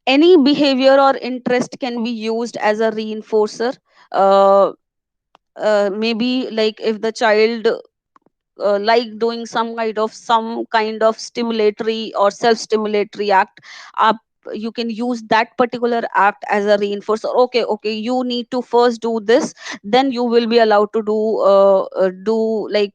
A: Any behavior or interest can be used as a reinforcer. uh, Maybe like if the child like doing some kind of stimulatory or self stimulatory act, uh, you can use that particular act as a reinforcer. Okay, okay, you need to first do this, then you will be allowed to do like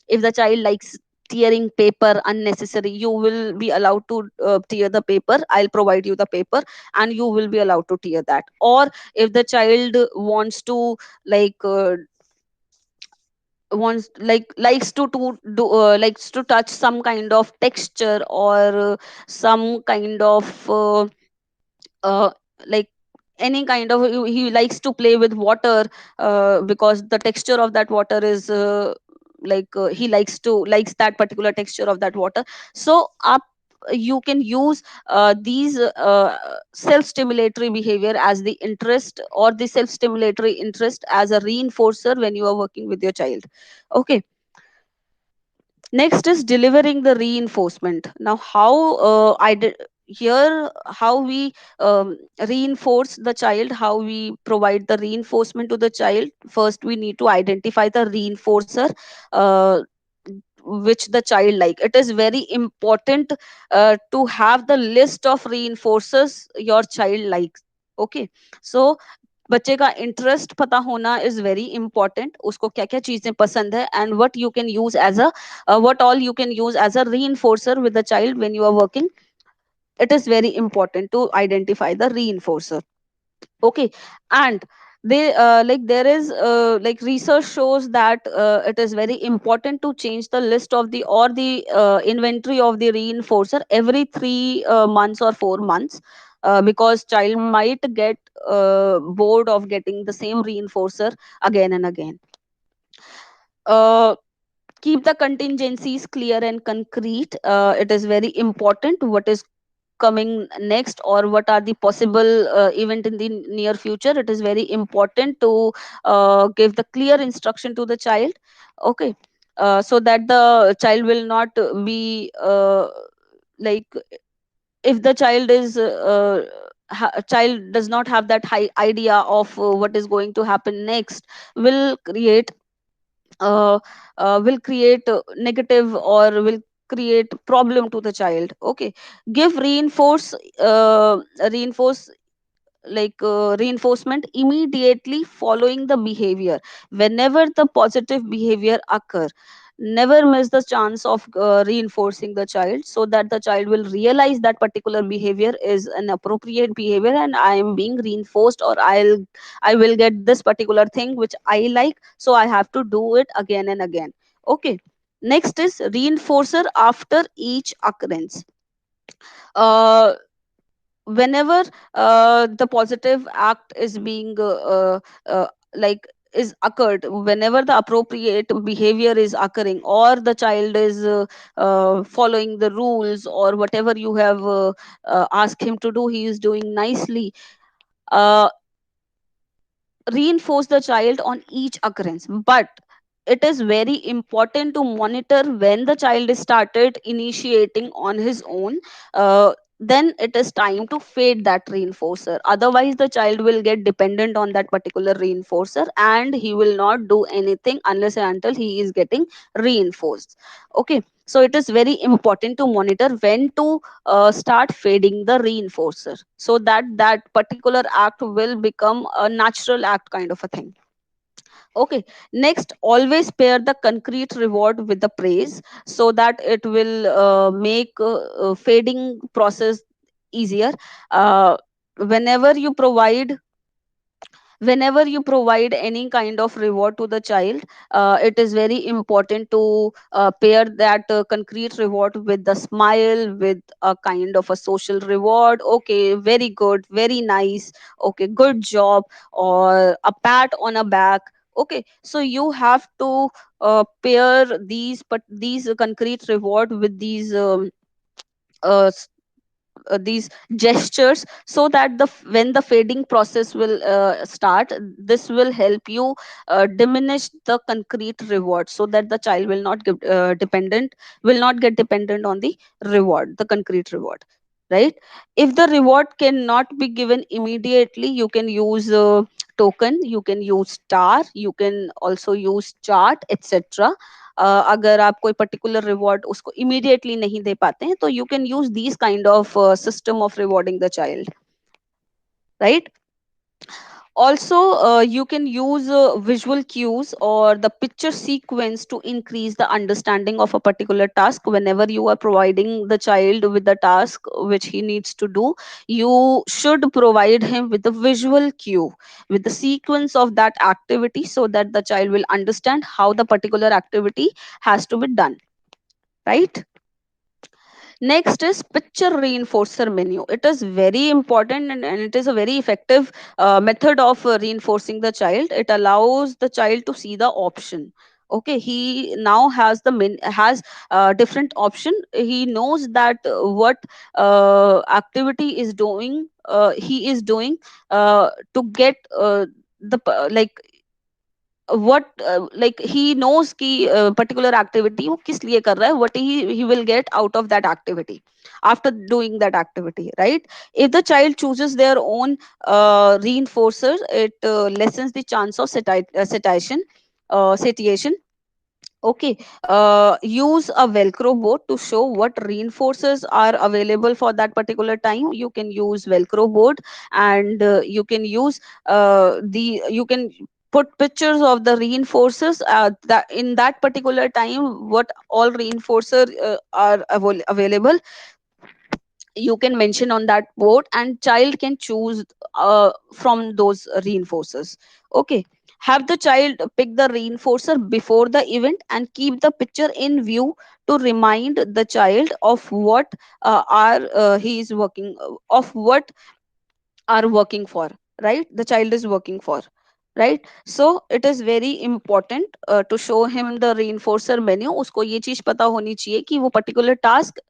A: if the child likes tearing paper unnecessary, you will be allowed to tear the paper, I'll provide you the paper, and you will be allowed to tear that. Or if the child wants to like wants like likes to touch some kind of texture, or some kind of uh, like any kind of he likes to play with water, because the texture of that water is he likes that particular texture of that water. So up you can use these self stimulatory behavior as the interest, or the self stimulatory interest as a reinforcer when you are working with your child. Okay, next is delivering the reinforcement. Now how here how we reinforce the child, how we provide the reinforcement to the child. First we need to identify the reinforcer uh, which the child like. It is very important to have the list of reinforcers your child likes. Okay, so बच्चे का interest पता होना is very important, उसको क्या क्या चीजें पसंद है, and what you can use as a what all you can use as a reinforcer with the child when you are working. It is very important to identify the reinforcer. Okay, and they like there is like research shows that it is very important to change the list of the or the inventory of the reinforcer every 3 months or 4 months, because child might get bored of getting the same reinforcer again and again. uh, Keep the contingencies clear and concrete. It is very important what is coming next or what are the possible event in the near future. It is very important to give the clear instruction to the child. Okay, so that the child will not be like, if the child is child does not have that high idea of what is going to happen next, will create uh, negative or will create problem to the child. Okay, give reinforce like reinforcement immediately following the behavior. Whenever the positive behavior occur, never miss the chance of reinforcing the child, so that the child will realize that particular behavior is an appropriate behavior and I am being reinforced, or I will get this particular thing which I like, so I have to do it again and again. Okay, next is reinforcer after each occurrence. uh, Whenever the positive act is being like is occurred, whenever the appropriate behavior is occurring, or the child is following the rules, or whatever you have asked him to do, he is doing nicely. uh, Reinforce the child on each occurrence, but it is very important to monitor when the child is started initiating on his own. Then it is time to fade that reinforcer, otherwise the child will get dependent on that particular reinforcer and he will not do anything unless and until he is getting reinforced. Okay, so it is very important to monitor when to start fading the reinforcer, so that that particular act will become a natural act kind of a thing. Okay, next, always pair the concrete reward with the praise, so that it will make fading process easier. uh, whenever you provide Whenever you provide any kind of reward to the child, it is very important to pair that concrete reward with the smile, with a kind of a social reward. Okay, very good, very nice, okay, good job, or a pat on a back. Okay, so you have to pair these concrete reward with uh, these gestures, so that when the fading process will start, this will help you diminish the concrete reward, so that the child will not get dependent on the reward, the concrete reward, right? If the reward cannot be given immediately, you can use token, you can use star, you can also use chart, etc. अगर आप कोई particular reward उसको immediately नहीं दे पाते हैं, तो you can use these kind of system of rewarding the child, right? Also, you can use visual cues or the picture sequence to increase the understanding of a particular task. Whenever you are providing the child with the task which he needs to do, you should provide him with the visual cue, with the sequence of that activity, so that the child will understand how the particular activity has to be done, right? Next is picture reinforcer menu. It is very important, and it is a very effective method of reinforcing the child. It allows the child to see the option. Okay, he now has has different option. He knows that what activity is doing. He is doing to get like what like he knows ki particular activity वो किस लिए कर रहा है, what he will get out of that activity after doing that activity, right? If the child chooses their own reinforcers, it lessens the chance of satiation. Okay, use a Velcro board to show what reinforcers are available for that particular time. You can use Velcro board, and you can use you can put pictures of the reinforcers that in that particular time what all reinforcer are available, you can mention on that board, and child can choose from those reinforcers. Okay, have the child pick the reinforcer before the event and keep the picture in view to remind the child of what are he is working of what are working for, right? The child is working for, right? So it is very important to show him the reinforcer menu. उसको ये चीज पता होनी चाहिए कि वो particular task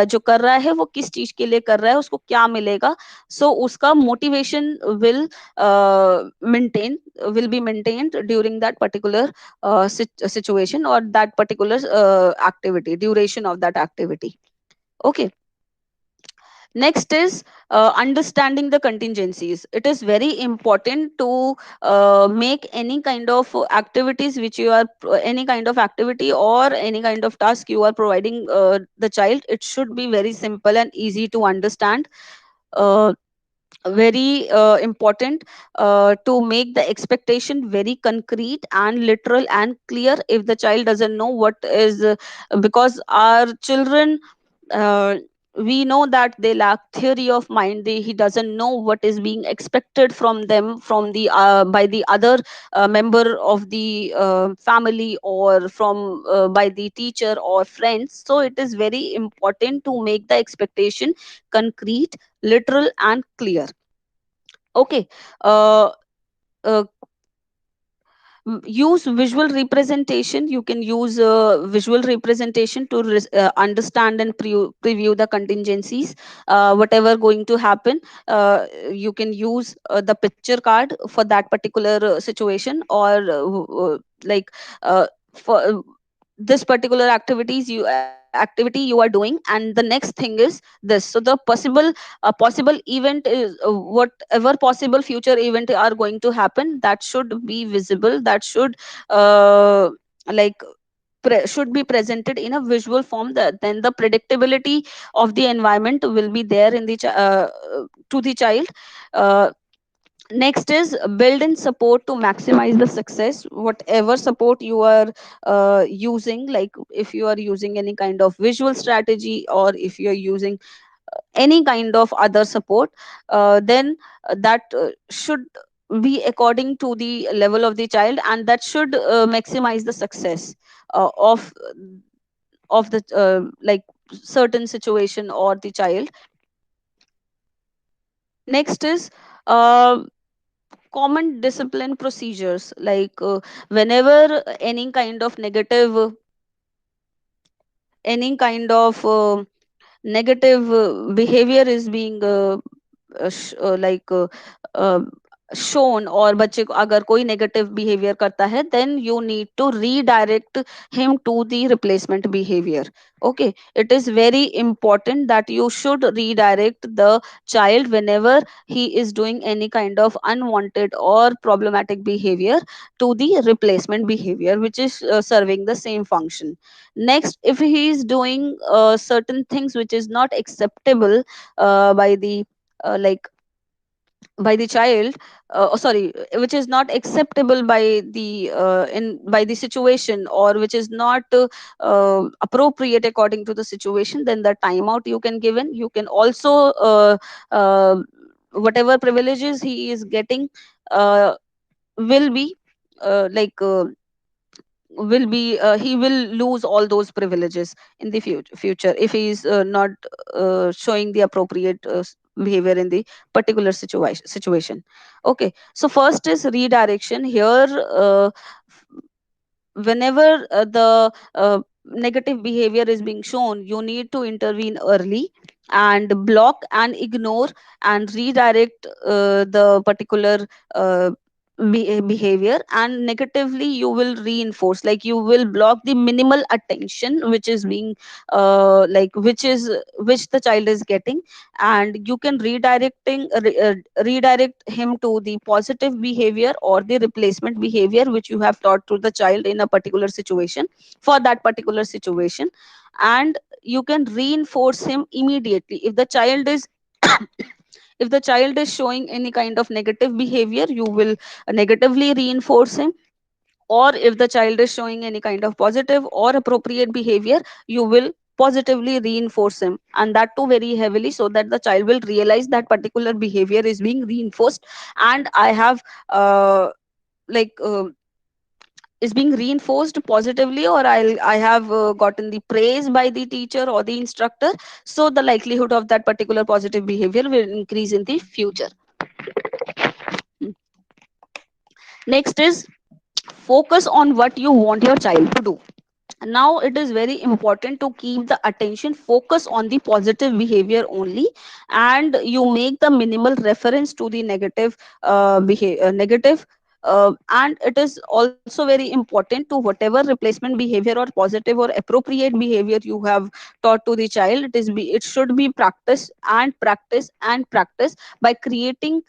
A: जो कर रहा है वो किस चीज के लिए कर रहा है, उसको क्या मिलेगा. सो उसका motivation maintain will be maintained during that particular situation or that particular activity, duration of that activity. Okay, next is understanding the contingencies. It is very important to make any kind of activities which you are any kind of activity or any kind of task you are providing the child, it should be very simple and easy to understand. uh, Very important to make the expectation very concrete and literal and clear. If the child doesn't know what is because our children, uh, we know that they lack theory of mind. He doesn't know what is being expected from them from the by the other member of the family or from by the teacher or friends. So it is very important to make the expectation concrete, literal and clear. Okay, uh, uh, use visual representation. You can use visual representation to understand and preview the contingencies, whatever going to happen. You can use the picture card for that particular situation, or like for this particular activity you are doing, and the next thing is this. So the possible event is whatever possible future event are going to happen, that should be visible, that should uh, like should be presented in a visual form. That then the predictability of the environment will be there in the to the child. uh, Next is build in support to maximize the success. Whatever support you are using, like if you are using any kind of visual strategy or if you are using any kind of other support, then that should be according to the level of the child, and that should maximize the success of the like certain situation or the child. Next is uh, common discipline procedures. Like whenever any kind of negative behavior is being like uh, shown, और बच्चे को अगर कोई negative behaviour करता है, then you need to redirect him to the replacement behavior. Okay, it is very important that you should redirect the child whenever he is doing any kind of unwanted or problematic behavior to the replacement behavior which is serving the same function. Next, if he is doing certain things which is not acceptable by the like by the child, sorry, which is not acceptable by the in by the situation, or which is not appropriate according to the situation, then the timeout you can give in. You can also uh, whatever privileges he is getting uh, will be will be he will lose all those privileges in the future if he is not showing the appropriate behavior in the particular situation. Okay, so first is redirection. Here whenever the negative behavior is being shown, you need to intervene early and block and ignore and redirect the particular uh, behavior, and negatively you will reinforce, like you will block the minimal attention which is being which the child is getting, and you can redirect him to the positive behavior or the replacement behavior which you have taught to the child in a particular situation, for that particular situation. And you can reinforce him immediately. If the child is if the child is showing any kind of negative behavior, you will negatively reinforce him. Or if the child is showing any kind of positive or appropriate behavior, you will positively reinforce him, and that too very heavily, so that the child will realize that particular behavior is being reinforced, and I have like is being reinforced positively, or I have gotten the praise by the teacher or the instructor. So the likelihood of that particular positive behavior will increase in the future. Next is focus on what you want your child to do. Now it is very important to keep the attention focus on the positive behavior only, and you make the minimal reference to the negative behavior negative. And it is also very important to whatever replacement behavior or positive or appropriate behavior you have taught to the child, it should be practice and practice and practice by creating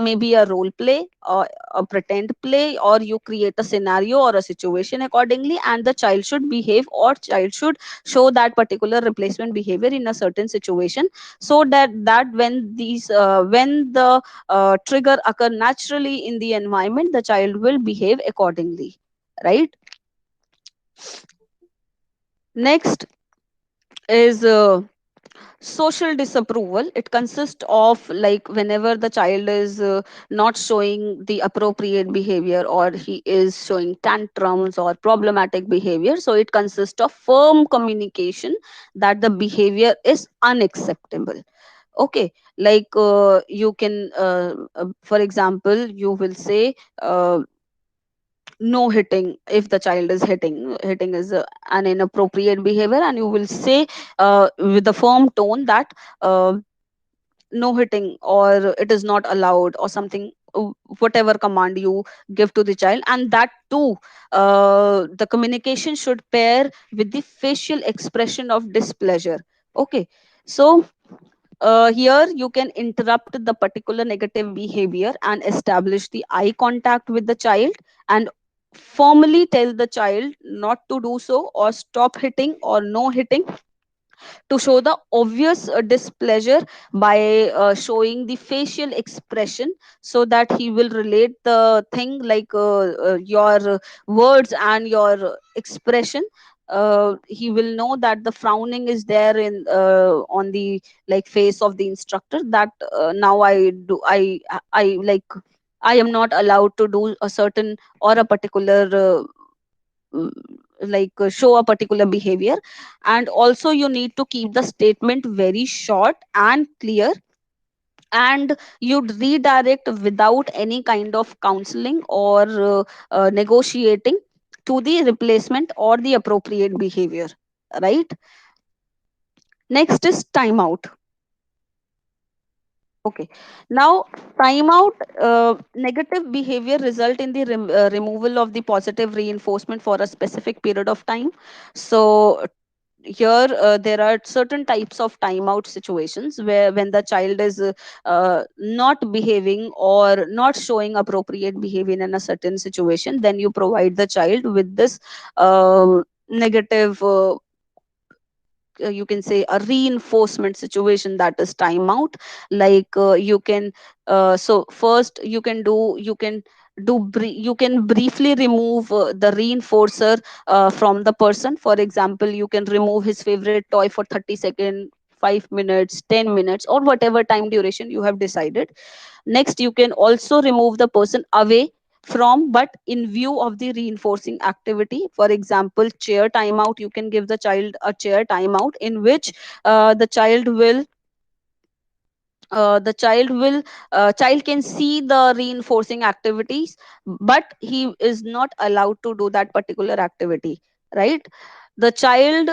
A: maybe a role play or a pretend play, or you create a scenario or a situation accordingly, and the child should behave or child should show that particular replacement behavior in a certain situation, so that when the trigger occur naturally in the environment, the child will behave accordingly, right? Next is social disapproval. It consists of, like, whenever the child is not showing the appropriate behavior, or he is showing tantrums or problematic behavior, so it consists of firm communication that the behavior is unacceptable. Okay, like you can for example, you will say no hitting. If the child is hitting is an inappropriate behavior, and you will say with a firm tone that uh, no hitting, or it is not allowed, or something, whatever command you give to the child. And that too, the communication should pair with the facial expression of displeasure. Okay, so here you can interrupt the particular negative behavior and establish the eye contact with the child, and formally tell the child not to do so, or stop hitting, or no hitting, to show the obvious displeasure by showing the facial expression, so that he will relate the thing, like your words and your expression. He will know that the frowning is there in on the, like, face of the instructor, that now I like I am not allowed to do a certain or a particular mm, show a particular behavior. And also you need to keep the statement very short and clear, and you'd redirect without any kind of counseling or negotiating to the replacement or the appropriate behavior, right? Next is timeout. Okay. Now, timeout, negative behavior result in the removal of the positive reinforcement for a specific period of time. So here there are certain types of timeout situations where, when the child is not behaving or not showing appropriate behavior in a certain situation, then you provide the child with this negative you can say a reinforcement situation, that is timeout. Like you can so first you can briefly remove the reinforcer from the person. For example, you can remove his favorite toy for 30 seconds, 5 minutes, 10 minutes, or whatever time duration you have decided. Next, you can also remove the person away from, but in view of the reinforcing activity. For example, chair timeout. You can give the child a chair timeout, in which child can see the reinforcing activities, but he is not allowed to do that particular activity, right? The child,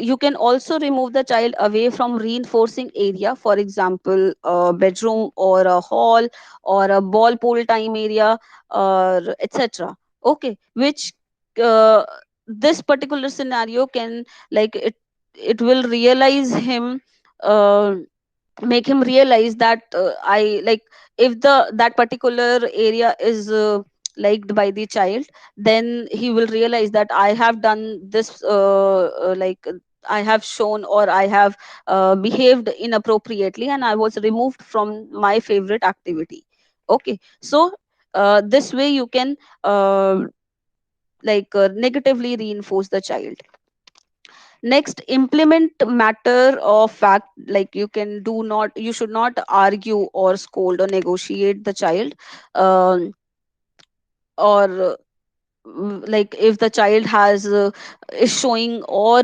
A: you can also remove the child away from reinforcing area, for example a bedroom or a hall or a ball pool time area, or etc. Okay, which uh, this particular scenario can, like it will realize him, uh, make him realize that I like, if the that particular area is liked by the child, then he will realize that I have done this, I have shown, or I have behaved inappropriately, and I was removed from my favorite activity. Okay, so this way you can uh, negatively reinforce the child. Next, implement matter of fact, like you can do not, you should not argue or scold or negotiate the child, um, or like if the child has is showing or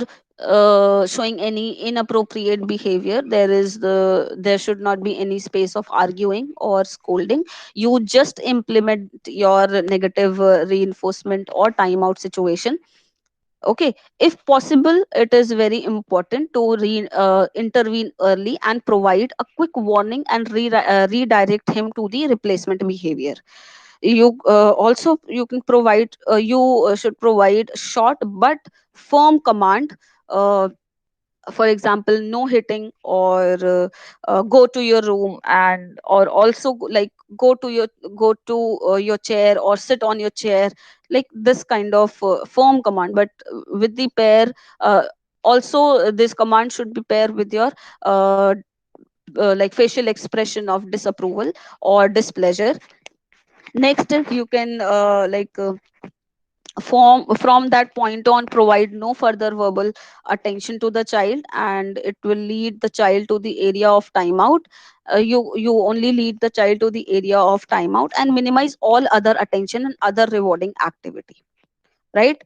A: showing any inappropriate behavior, there should not be any space of arguing or scolding. You just implement your negative reinforcement or timeout situation. Okay, if possible, it is very important to intervene early and provide a quick warning and redirect him to the replacement behavior. You also you can provide you should provide short but firm command, uh, for example no hitting, or go to your room, and or also go to your, go to your chair or sit on your chair, like this kind of firm command. But with the pair, uh, also this command should be paired with your facial expression of disapproval or displeasure. Next is you can from that point on provide no further verbal attention to the child, and it will lead the child to the area of timeout. You only lead the child to the area of timeout and minimize all other attention and other rewarding activity, right?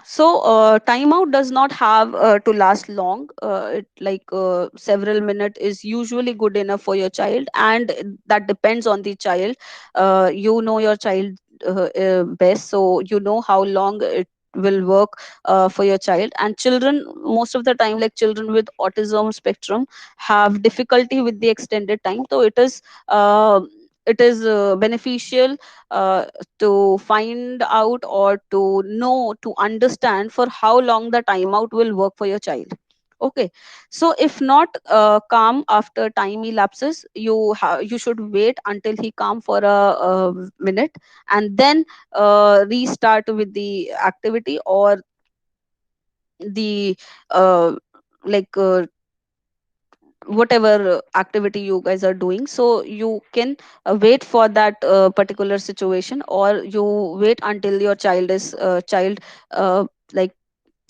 A: So timeout does not have to last long. Several minutes is usually good enough for your child, and that depends on the child. You know your child best, so you know how long it will work for your child. And children, most of the time, like children with autism spectrum, have difficulty with the extended time, so it is beneficial uh, to find out or to know, to understand for how long the timeout will work for your child. Okay, so if not calm after time elapses, you should wait until he calm for a minute, and then restart with the activity or the uh, like whatever activity you guys are doing. So you can wait for that particular situation, or you wait until your child uh, like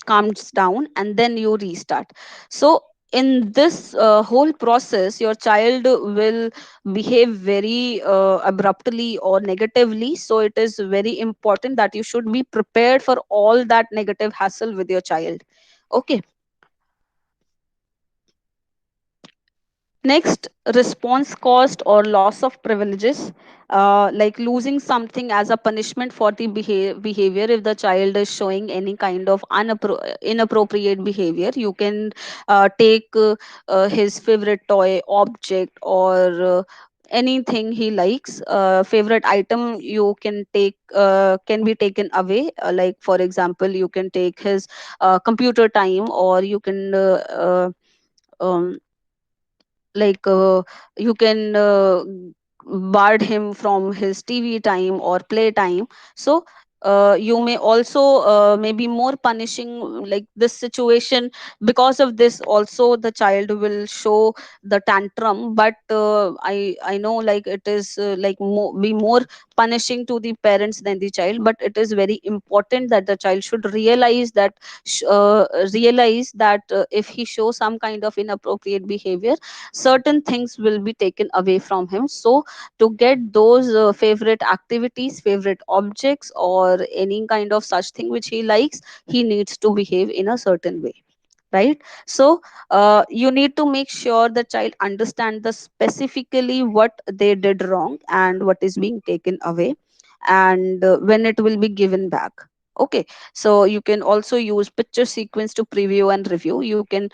A: calms down, and then you restart. So in this whole process, your child will behave very abruptly or negatively, so it is very important that you should be prepared for all that negative hassle with your child. Okay. Next, response cost or loss of privileges, like losing something as a punishment for the behavior. If the child is showing any kind of inappropriate behavior, you can take his favorite toy, object, or anything he likes. Favorite item you can take, can be taken away. Like for example, you can take his computer time, or you can um, you can barred him from his TV time or play time. So you may also maybe more punishing like this situation. Because of this also the child will show the tantrum, but I know like it is be more punishing to the parents than the child. But it is very important that the child should realize that if he shows some kind of inappropriate behavior, certain things will be taken away from him. So to get those favorite activities, favorite objects, or any kind of such thing which he likes, he needs to behave in a certain way, right? So you need to make sure the child understand the specifically what they did wrong and what is being taken away, and when it will be given back. Okay, so you can also use picture sequence to preview and review. You can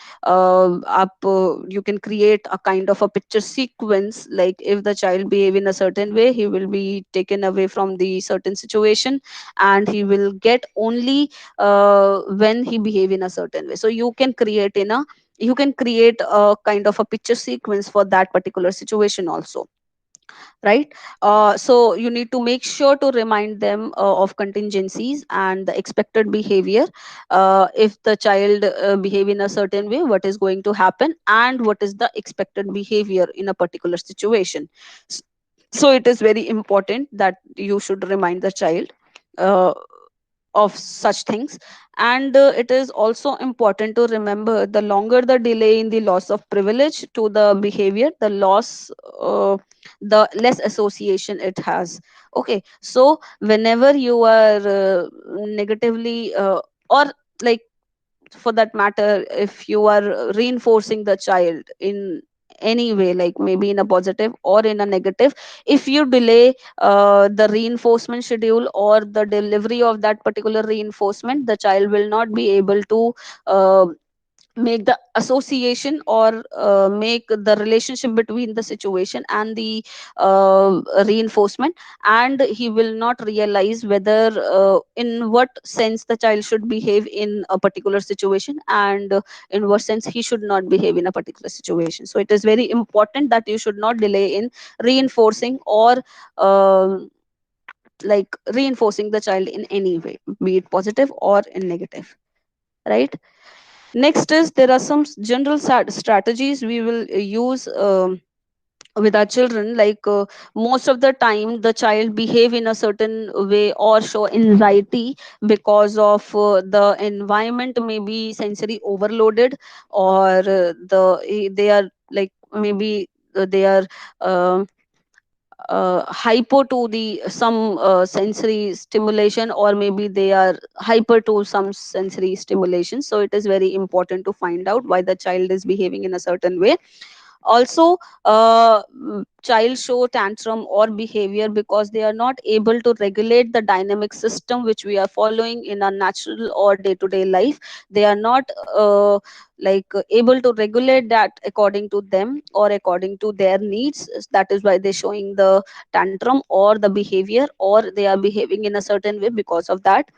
A: you can create a kind of a picture sequence, like if the child behave in a certain way, he will be taken away from the certain situation, and he will get only when he behave in a certain way. So you can create a kind of a picture sequence for that particular situation also, right? So you need to make sure to remind them of contingencies and the expected behavior. If the child behave in a certain way, what is going to happen and what is the expected behavior in a particular situation. S- so it is very important that you should remind the child uh, of such things. And it is also important to remember, the longer the delay in the loss of privilege to the behavior, the loss the less association it has. Okay, so whenever you are negatively or like, for that matter, if you are reinforcing the child in any way, like maybe in a positive or in a negative, if you delay the reinforcement schedule or the delivery of that particular reinforcement, the child will not be able to uh, make the association or make the relationship between the situation and the reinforcement, and he will not realize whether in what sense the child should behave in a particular situation, and in what sense he should not behave in a particular situation. So it is very important that you should not delay in reinforcing or like reinforcing the child in any way, be it positive or in negative, right? Next is, there are some general strategies we will use with our children, like most of the time the child behave in a certain way or show anxiety because of the environment may be sensory overloaded, or they are like, maybe they are uh, hypo to the some sensory stimulation, or maybe they are hyper to some sensory stimulation. So it is very important to find out why the child is behaving in a certain way. Also, child show tantrum or behavior because they are not able to regulate the dynamic system which we are following in our natural or day to day life. They are not able to regulate that according to them or according to their needs. That is why they're showing the tantrum or the behavior, or they are behaving in a certain way because of that.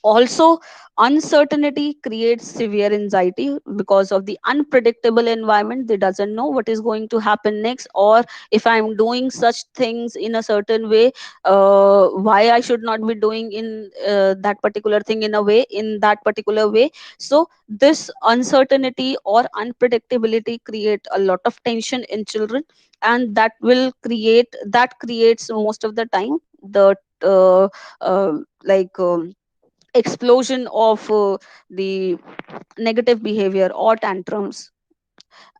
A: Also, uncertainty creates severe anxiety because of the unpredictable environment. They doesn't know what is going to happen next, or if I'm doing such things in a certain way, why I should not be doing in that particular thing in that particular way. So this uncertainty or unpredictability create a lot of tension in children, and that creates most of the time the uh, uh, like explosion of the negative behavior or tantrums.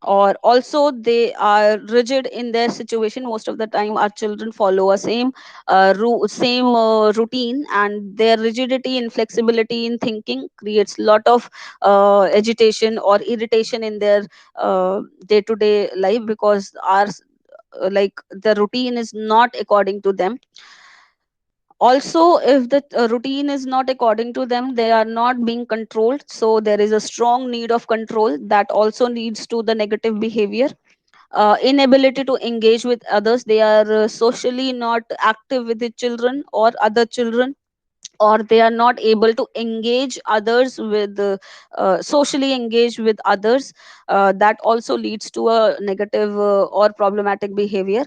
A: Or also, they are rigid in their situation. Most of the time our children follow a same routine, and their rigidity and flexibility in thinking creates lot of agitation or irritation in their day to day life, because our like the routine is not according to them. Also, if the routine is not according to them, they are not being controlled, so there is a strong need of control that also leads to the negative behavior. Inability to engage with others, they are socially not active with the children or other children, or they are not able to engage others with socially engage with others. That also leads to a negative or problematic behavior.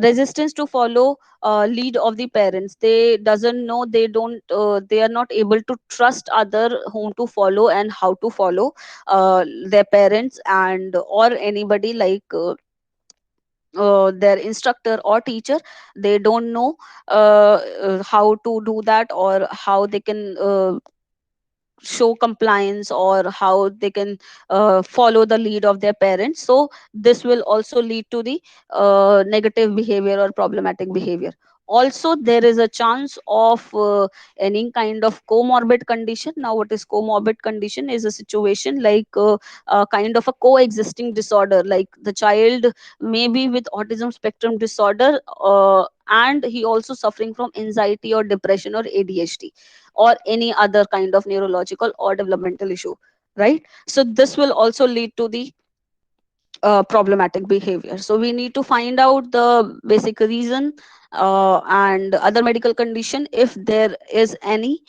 A: Resistance to follow lead of the parents. They doesn't know, they are not able to trust other whom to follow and how to follow their parents and or anybody, like their instructor or teacher. They don't know how to do that, or how they can show compliance, or how they can follow the lead of their parents. So this will also lead to the negative behavior or problematic behavior. Also there is a chance of any kind of comorbid condition. Now what is comorbid condition is a situation like a kind of a coexisting disorder, like the child may be with autism spectrum disorder, and he also suffering from anxiety or depression or ADHD or any other kind of neurological or developmental issue, right? So this will also lead to the problematic behavior. So we need to find out the basic reason and other medical condition if there is any,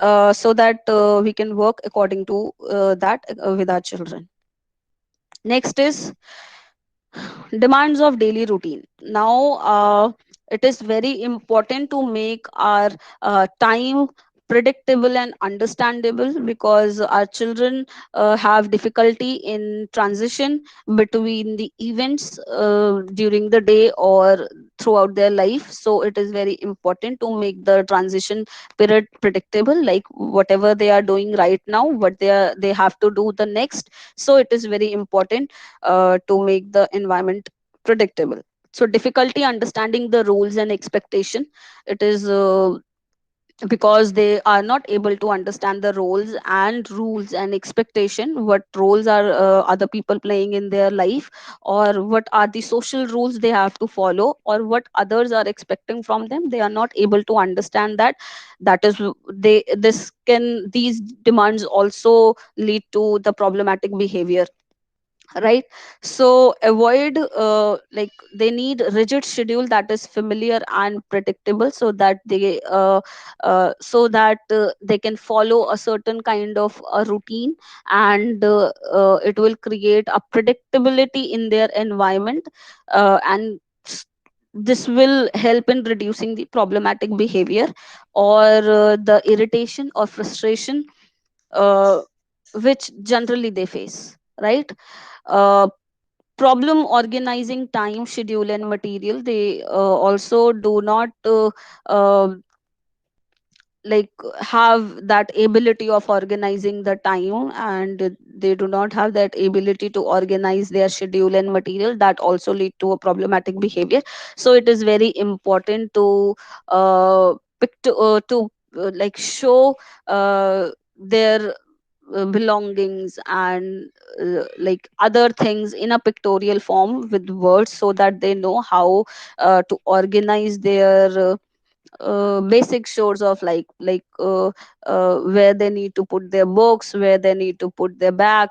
A: so that we can work according to that with our children. Next is demands of daily routine. Now it is very important to make our time predictable and understandable, because our children have difficulty in transition between the events during the day or throughout their life. So it is very important to make the transition period predictable, like whatever they are doing right now, what they have to do the next. So it is very important to make the environment predictable. So difficulty understanding the rules and expectation. It is because they are not able to understand the roles and rules and expectation, what roles are other people playing in their life, or what are the social rules they have to follow, or what others are expecting from them. They are not able to understand that. That is they this can these demands also lead to the problematic behavior, right? So avoid like they need rigid schedule that is familiar and predictable, so that they can follow a certain kind of a routine, and it will create a predictability in their environment, and this will help in reducing the problematic behavior or the irritation or frustration uh, which generally they face, right? uh, Problem organizing time, schedule and material. They also do not uh, like have that ability of organizing the time, and they do not have that ability to organize their schedule and material. That also lead to a problematic behavior. So it is very important to like show their belongings and like other things in a pictorial form with words, so that they know how to organize their basic chores of where they need to put their books, where they need to put their bag,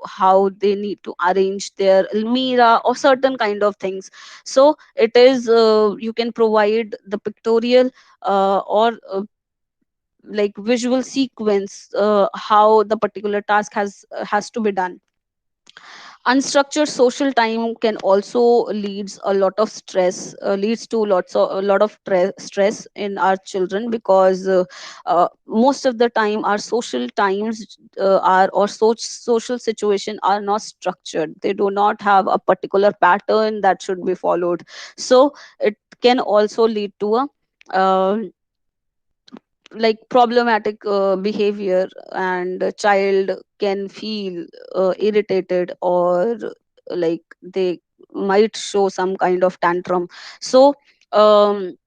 A: how they need to arrange their almira or certain kind of things. So it is you can provide the pictorial or like visual sequence how the particular task has to be done. Unstructured social time can also leads to a lot of stress in our children, because most of the time our social times are or social situation are not structured. They do not have a particular pattern that should be followed. So it can also lead to a like problematic behavior, and a child can feel irritated, or like they might show some kind of tantrum. So um,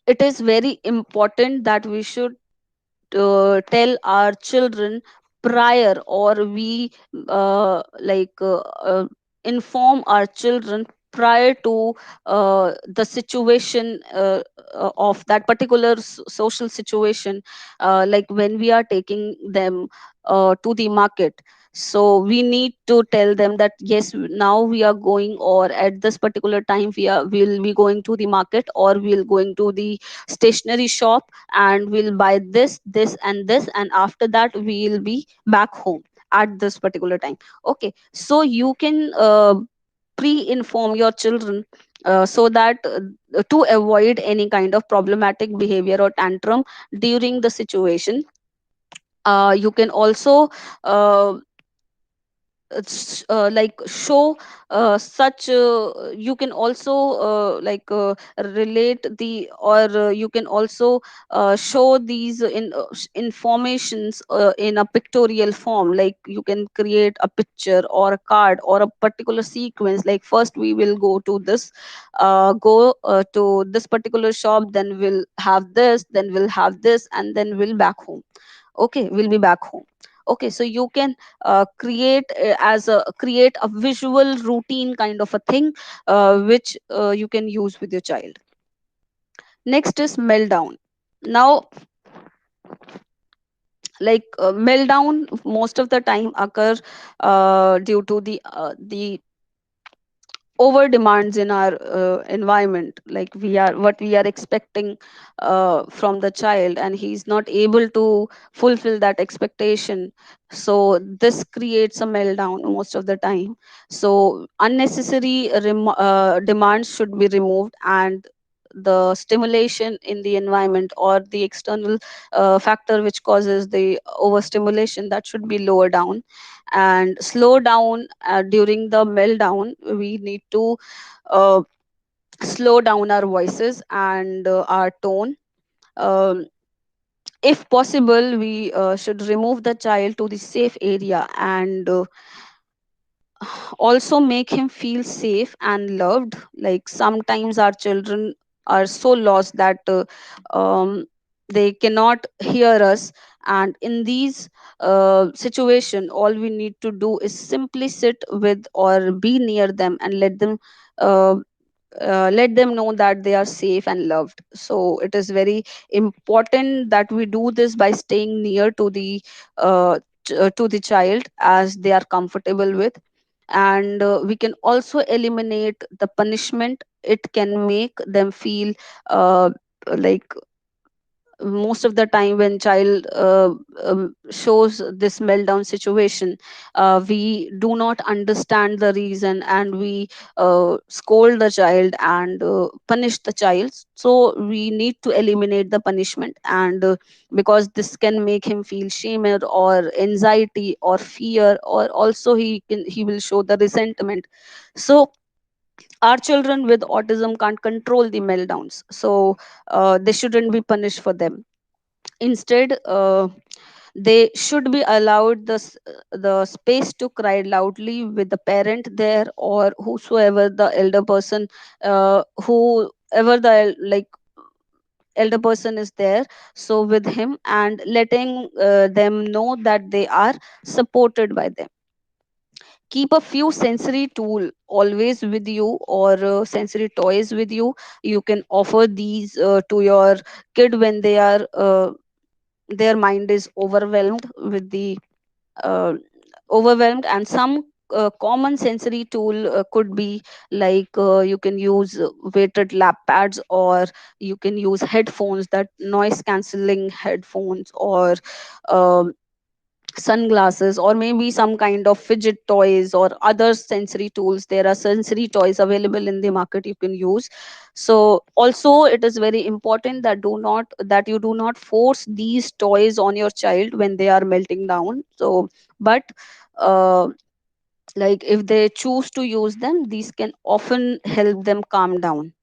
A: it is very important that we should tell our children prior, or we inform our children prior to the situation of that particular social situation, like when we are taking them to the market. So we need to tell them that yes, now we are going, or at this particular time we'll be going to the market, or we'll going to the stationery shop, and we'll buy this and this, and after that we'll be back home at this particular time. Okay, so you can pre-inform your children so that to avoid any kind of problematic behavior or tantrum during the situation. You can also uh, like show such you can also relate the or you can also show these informations in a pictorial form. Like you can create a picture or a card or a particular sequence, like first we will go to this go to this particular shop, then we'll have this, then we'll have this, and then we'll back home. Okay, we'll be back home. Okay, so you can create a visual routine kind of a thing, which you can use with your child. Next is meltdown. Now, meltdown most of the time occur due to the over demands in our environment. Like we are what we are expecting from the child, and he's not able to fulfill that expectation. So this creates a meltdown most of the time. So unnecessary demands should be removed, and the stimulation in the environment or the external factor which causes the overstimulation, that should be lower down and slow down. During the meltdown we need to uh, slow down our voices and our tone. um, if possible, we should remove the child to the safe area and also make him feel safe and loved. Like sometimes our children are so lost that they cannot hear us, and in these situation all we need to do is simply sit with or be near them and uh, let them know that they are safe and loved. So it is very important that we do this by staying near to to the child as they are comfortable with. And we can also eliminate the punishment. It can make them feel like most of the time when child shows this meltdown situation, we do not understand the reason and we scold the child and punish the child. So we need to eliminate the punishment, and because this can make him feel shame or anxiety or fear, or also he will show the resentment. So our children with autism can't control the meltdowns, so they shouldn't be punished for them. Instead, they should be allowed the space to cry loudly with the parent there, or whosoever the elder person, whoever the elder person is there. So with him, and letting them know that they are supported by them. Keep a few sensory tool always with you, or sensory toys with you. You can offer these to your kid when they are their mind is uh, overwhelmed. And some common sensory tool could be like you can use weighted lap pads, or you can use headphones, that noise cancelling headphones, or um sunglasses, or maybe some kind of fidget toys or other sensory tools. There are sensory toys available in the market you can use. So also it is very important that you do not force these toys on your child when they are melting down. So but uh, if they choose to use them, these can often help them calm down.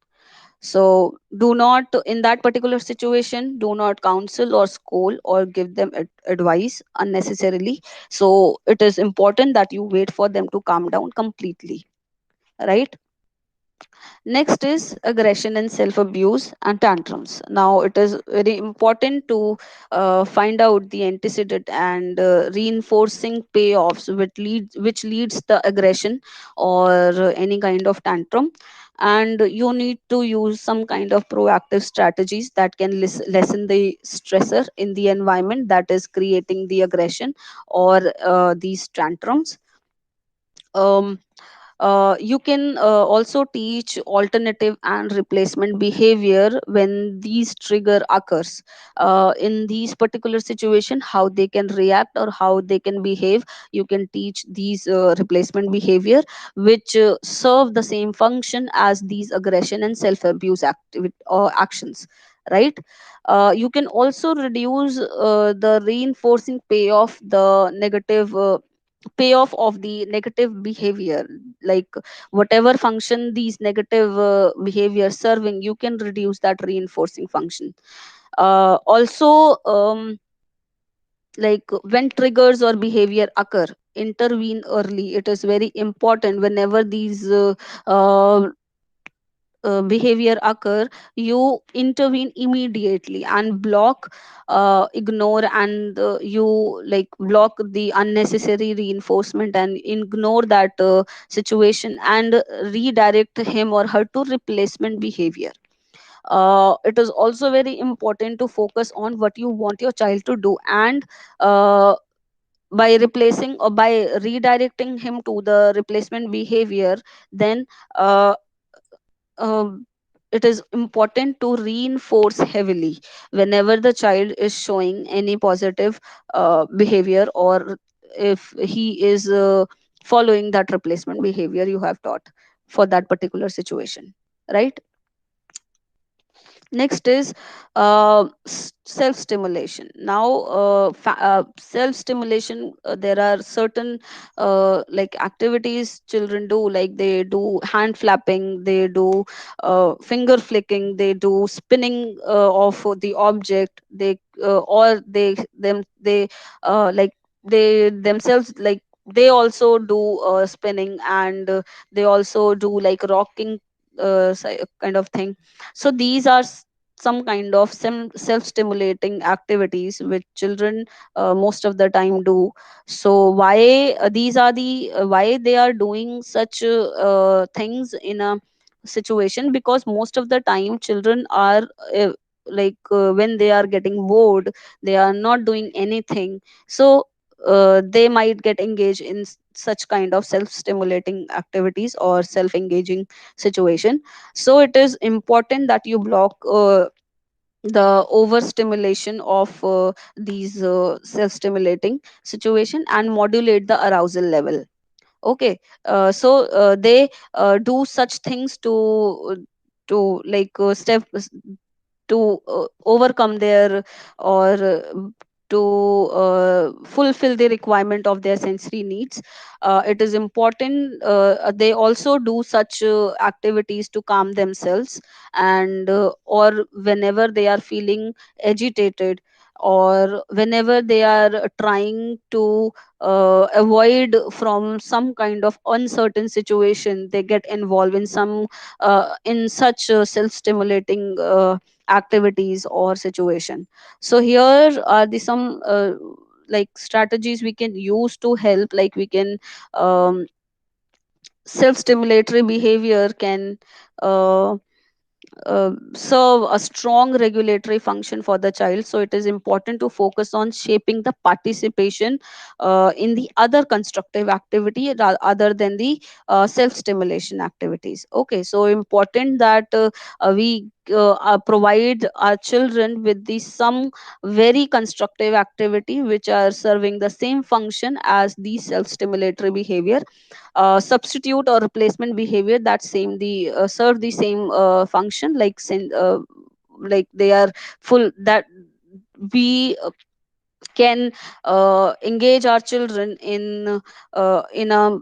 A: So do not, in that particular situation, do not counsel or scold or give them advice unnecessarily. So it is important that you wait for them to calm down completely, right? Next is aggression and self abuse and tantrums. Now, it is very important to find out the antecedent and reinforcing payoffs which leads the aggression or any kind of tantrum. And you need to use some kind of proactive strategies that can lessen the stressor in the environment that is creating the aggression or these tantrums. Um, you can also teach alternative and replacement behavior when these trigger occurs. In these particular situation, how they can react or how they can behave, you can teach these replacement behavior which serve the same function as these aggression and self abuse activity or actions, right? You can also reduce the reinforcing payoff, the negative payoff of the negative behavior, like whatever function these negative behavior serving, you can reduce that reinforcing function. Also, like when triggers or behavior occur, intervene early. It is very important whenever these uh, behavior occur, you intervene immediately and block, ignore, and you like block the unnecessary reinforcement and ignore that situation, and redirect him or her to replacement behavior. It is also very important to focus on what you want your child to do, and uh, by replacing or by redirecting him to the replacement behavior, then uh, it is important to reinforce heavily whenever the child is showing any positive behavior, or if he is following that replacement behavior you have taught for that particular situation, right? Next is self stimulation. Now self stimulation, there are certain like activities children do, like they do hand flapping, they do finger flicking, they do spinning of the object, they or they like they themselves, like they also do spinning, and they also do like rocking kind of thing. So these are some kind of self stimulating activities which children most of the time do. So why these are the why they are doing such things in a situation? Because most of the time children are when they are getting bored, they are not doing anything. So they might get engaged in such kind of self stimulating activities or self engaging situation. So it is important that you block the overstimulation of these self stimulating situation and modulate the arousal level. Okay. So they do such things to like step to overcome their, or to fulfill the requirement of their sensory needs. It is important they also do such activities to calm themselves, and or whenever they are feeling agitated, or whenever they are trying to avoid from some kind of uncertain situation, they get involved in some in such self stimulating activities or situation. So here are the some like strategies we can use to help, like we can um, self stimulatory behavior can uh, serve a strong regulatory function for the child. So it is important to focus on shaping the participation in the other constructive activity other than the self stimulation activities. Okay, so important that we provide our children with the some very constructive activity which are serving the same function as the self stimulatory behavior. Substitute or replacement behavior that same the serve the same function, like they are full that we can engage our children in a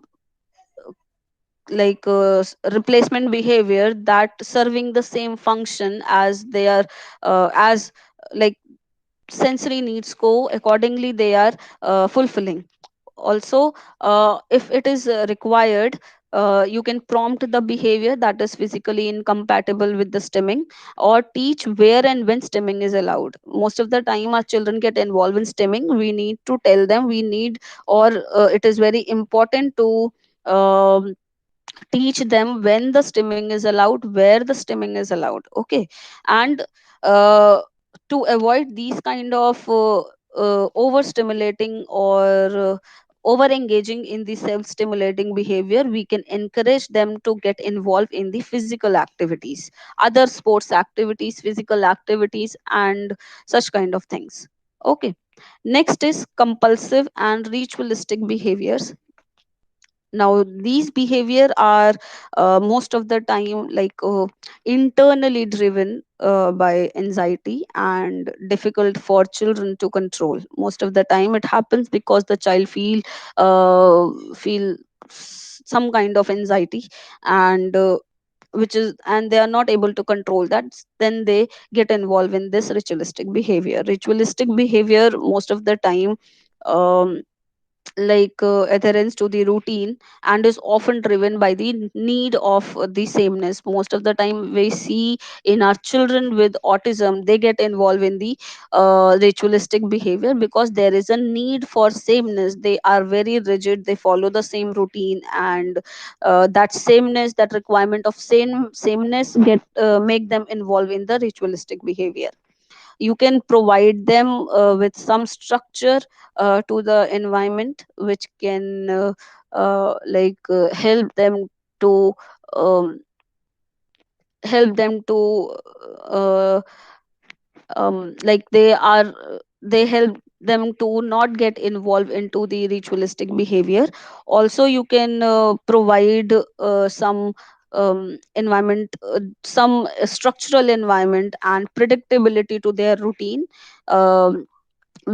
A: replacement behavior that serving the same function as they are as like sensory needs go accordingly they are fulfilling. Also, if it is required, you can prompt the behavior that is physically incompatible with the stimming, or teach where and when stimming is allowed. Most of the time our children get involved in stimming, we need to tell them, we need, or it is very important to um, teach them when the stimming is allowed, where the stimming is allowed. Okay. And uh, to avoid these kind of overstimulating or over engaging in the self stimulating behavior, we can encourage them to get involved in the physical activities, other sports activities, physical activities, and such kind of things. Okay. Next is compulsive and ritualistic behaviors. Now these behavior are most of the time internally driven by anxiety and difficult for children to control. Most of the time it happens because the child feel some kind of anxiety, and which is, and they are not able to control that. Then they get involved in this ritualistic behavior most of the time, um, adherence to the routine, and is often driven by the need of the sameness. Most of the time we see in our children with autism, they get involved in the ritualistic behavior because there is a need for sameness. They are very rigid, they follow the same routine, and that sameness, that requirement of sameness get make them involved in the ritualistic behavior. You can provide them with some structure to the environment, which can help them to um, uh, they help them to not get involved into the ritualistic behavior. Also you can provide some environment some structural environment and predictability to their routine. um,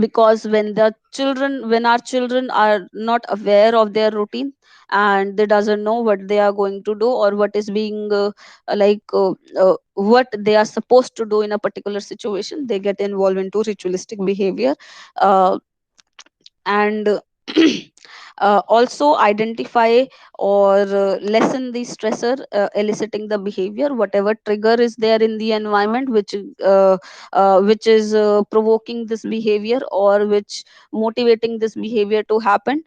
A: because when our children are not aware of their routine, and they doesn't know what they are going to do, or what is being what they are supposed to do in a particular situation, they get involved into ritualistic behavior. And Also identify or lessen the stressor eliciting the behavior. Whatever trigger is there in the environment which is provoking this behavior, or which motivating this behavior to happen,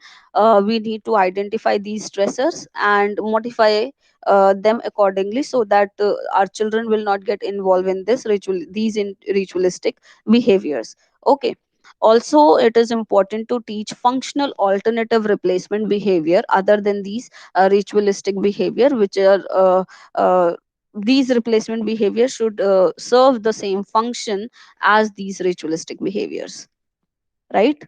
A: we need to identify these stressors and modify them accordingly, so that our children will not get involved in ritualistic behaviors. Okay. Also it is important to teach functional alternative replacement behavior other than these ritualistic behavior, which are these replacement behaviors should serve the same function as these ritualistic behaviors, right?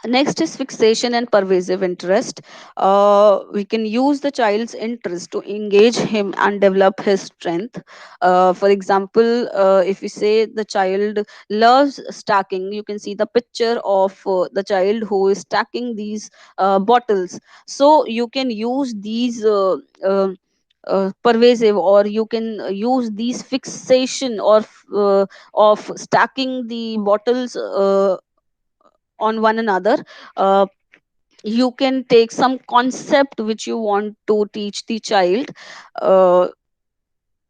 A: Next is fixation and pervasive interest. We can use the child's interest to engage him and develop his strength. For example, if we say the child loves stacking, you can see the picture of the child who is stacking these bottles. So you can use these pervasive, or you can use these fixation of stacking the bottles on one another. uh, you can take some concept which you want to teach the child uh,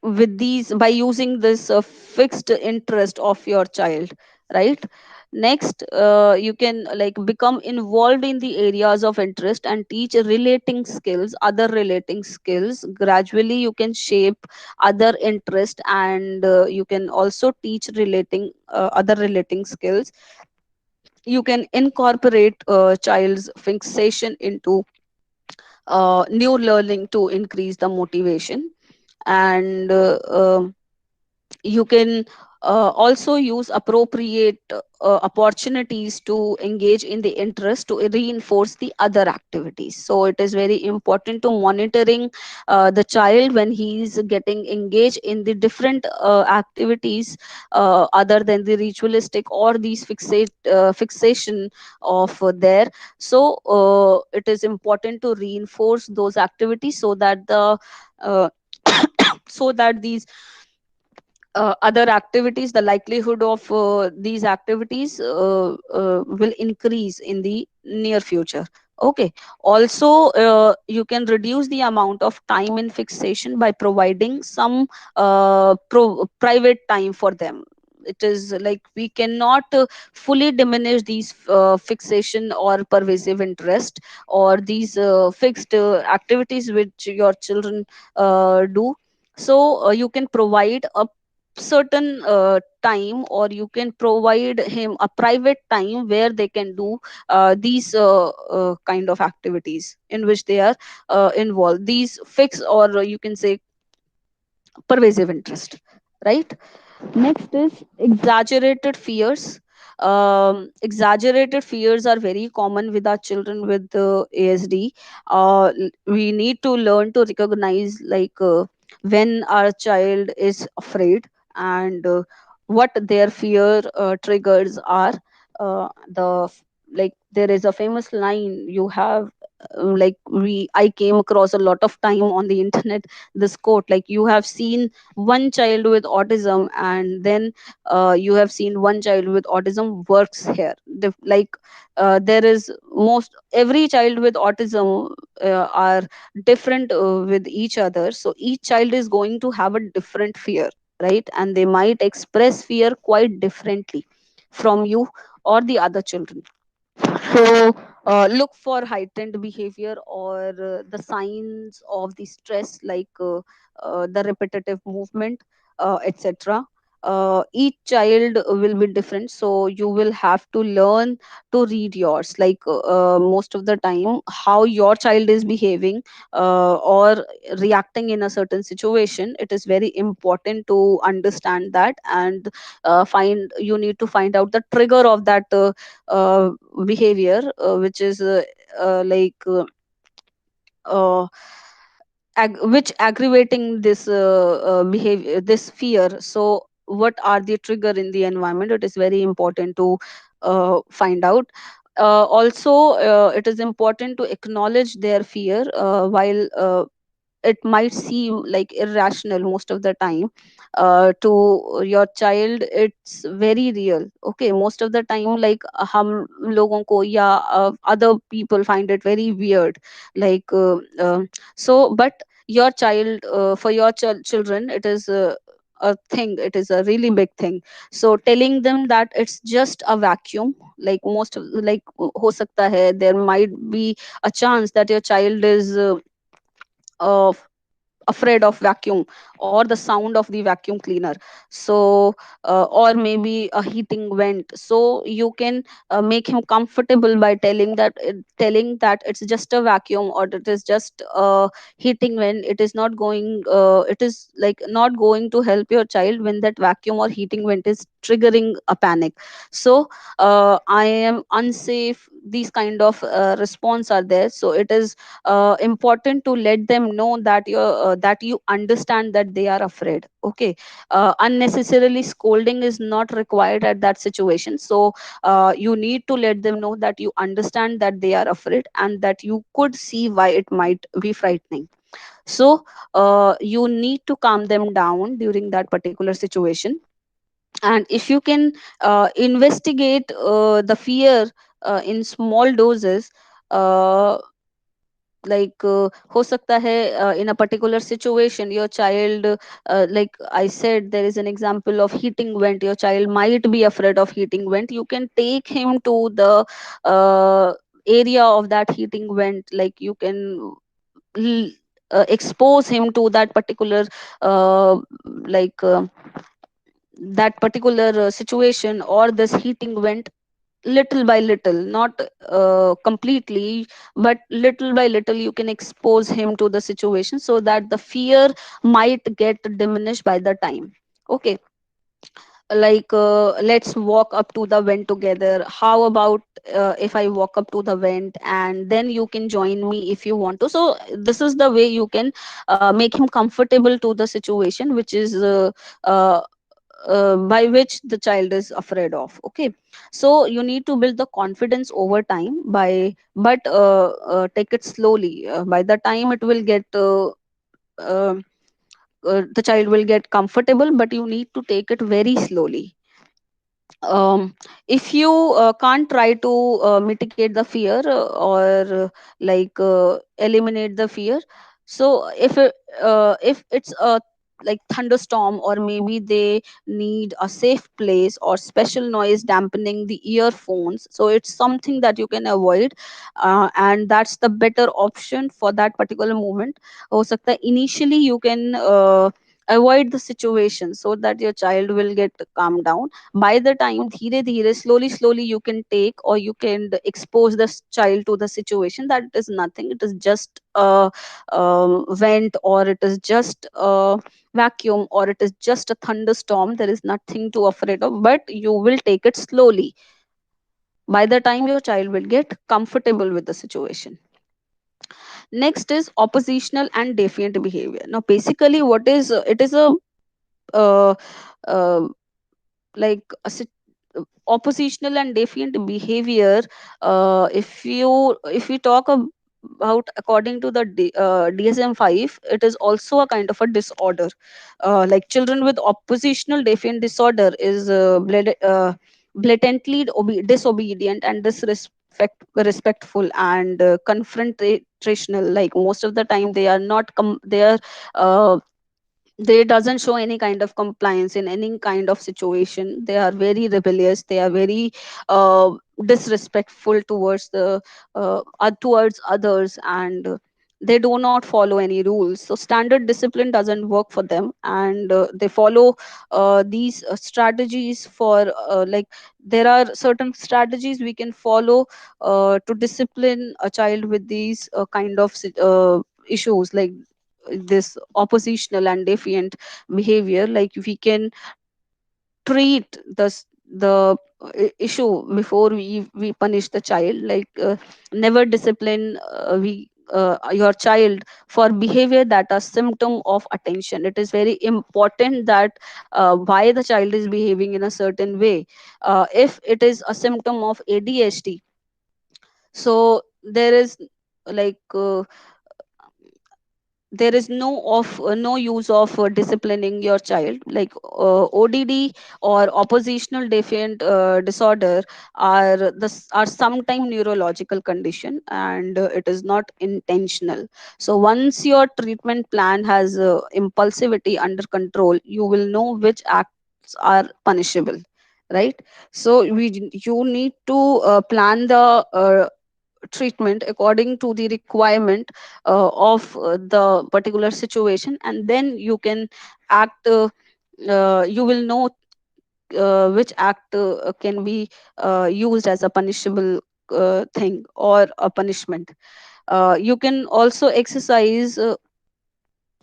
A: with these, by using this fixed interest of your child, right? Next, you can become involved in the areas of interest and teach relating skills, other relating skills. Gradually you can shape other interest, and you can also teach relating other relating skills. You can incorporate child's fixation into new learning to increase the motivation. And you can also use appropriate opportunities to engage in the interest to reinforce the other activities. So it is very important to monitoring the child when he is getting engaged in the different activities other than the ritualistic or these fixation of there. So it is important to reinforce those activities so that the uh, so that these other activities, the likelihood of these activities will increase in the near future. Okay. Also you can reduce the amount of time in fixation by providing some private time for them. It is like we cannot fully diminish these fixation or pervasive interest, or these fixed activities which your children do. So you can provide a certain time, or you can provide him a private time where they can do these kind of activities in which they are involved, these fixed, or you can say pervasive interest, right? Next is exaggerated fears. Exaggerated fears are very common with our children with ASD. We need to learn to recognize, like, when our child is afraid, and what their fear triggers are. Like, there is a famous line you have, like, we I came across a lot of time on the internet, this quote, like, you have seen one child with autism, and then you have seen one child with autism works here. Like, there is most every child with autism are different with each other, so each child is going to have a different fear, right? And they might express fear quite differently from you or the other children. So look for heightened behavior or the signs of the stress, like the repetitive movement, etc. Each child will be different, so you will have to learn to read yours, like, most of the time how your child is behaving or reacting in a certain situation. It is very important to understand that, and find you need to find out the trigger of that uh, behavior, which is like, uh, which aggravating this behavior, this fear. So what are the trigger in the environment? It is very important to find out. Also, it is important to acknowledge their fear, while it might seem like irrational most of the time to your child. It's very real. Okay, most of the time, like, हम लोगों को या other people find it very weird, like, so but your child, for your children, it is a thing, it is a really big thing. So telling them that it's just a vacuum, like, like, हो सकता है, there might be a chance that your child is uh, afraid of vacuum or the sound of the vacuum cleaner. So or maybe a heating vent, so you can make him comfortable by telling that it's just a vacuum, or it is just a heating vent. It is not going, it is like not going to help your child when that vacuum or heating vent is triggering a panic. So I am unsafe, these kind of response are there. So it is important to let them know that you understand that they are afraid. Okay, unnecessarily scolding is not required at that situation. So you need to let them know that you understand that they are afraid, and that you could see why it might be frightening. So you need to calm them down during that particular situation. And if you can investigate the fear in small doses, uh, like, हो सकता है, in a particular situation your child, like I said, there is an example of heating vent. Your child might be afraid of heating vent. You can take him to the uh, area of that heating vent, like you can l- expose him to that particular uh, like that particular situation or this heating vent, little by little, not completely, but little by little you can expose him to the situation, so that the fear might get diminished by the time. Okay, like, let's walk up to the vent together. How about if I walk up to the vent and then you can join me if you want to? So this is the way you can make him comfortable to the situation, which is uh, by which the child is afraid of. Okay, so you need to build the confidence over time, by but take it slowly. By the time it will get uh, the child will get comfortable, but you need to take it very slowly. If you can't try to mitigate the fear, or like eliminate the fear, so if it's a like thunderstorm, or maybe they need a safe place or special noise dampening the earphones, so it's something that you can avoid, and that's the better option for that particular moment. हो सकता है initially you can avoid the situation so that your child will get calmed down. By the time dheere dheere, slowly you can take, or you can expose the child to the situation that it is nothing, it is just a vent, or it is just a vacuum, or it is just a thunderstorm, there is nothing to afraid of, but you will take it slowly. By the time your child will get comfortable with the situation. Next is oppositional and defiant behavior. Now basically what is it is a uh, uh, like a oppositional and defiant behavior. If we talk about according to the DSM-5, it is also a kind of a disorder. Like children with oppositional defiant disorder is blatantly disobedient and respectful and confrontational. Like most of the time they are not they are uh, they doesn't show any kind of compliance in any kind of situation. They are very rebellious, they are very uh, disrespectful towards the towards others, and they do not follow any rules. So standard discipline doesn't work for them, and they follow these strategies for there are certain strategies we can follow to discipline a child with these kind of issues, like this oppositional and defiant behavior. Like we can treat the issue before we punish the child. Like never discipline your child for behavior that are symptom of attention. It is very important that why the child is behaving in a certain way. If it is a symptom of ADHD, so there is like there is no use of disciplining your child. Like ODD or oppositional defiant disorder are sometimes neurological condition, and it is not intentional. So once your treatment plan has impulsivity under control, you will know which acts are punishable, right? So you need to plan the treatment according to the requirement of the particular situation, and then you can act you will know which act can be used as a punishable thing or a punishment. You can also exercise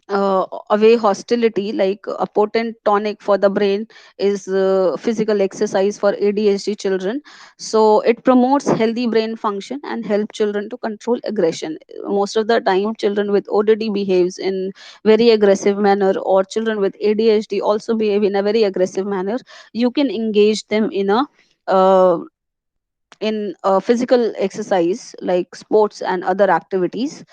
A: away hostility. Like a potent tonic for the brain is physical exercise for ADHD children. So it promotes healthy brain function and help children to control aggression. Most of the time children with ODD behaves in very aggressive manner, or children with ADHD also behave in a very aggressive manner. You can engage them uh, in physical exercise like sports and other activities.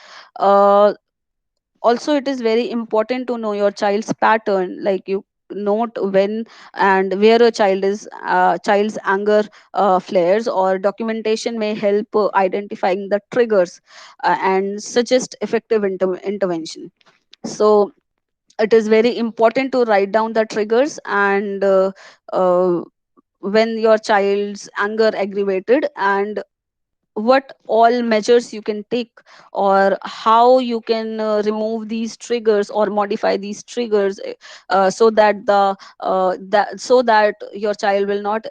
A: Also it is very important to know your child's pattern. Like you note when and where a child's anger flares, or documentation may help identifying the triggers and suggest effective intervention. So it is very important to write down the triggers, and when your child's anger aggravated, and what all measures you can take, or how you can remove these triggers or modify these triggers, so that so that your child will not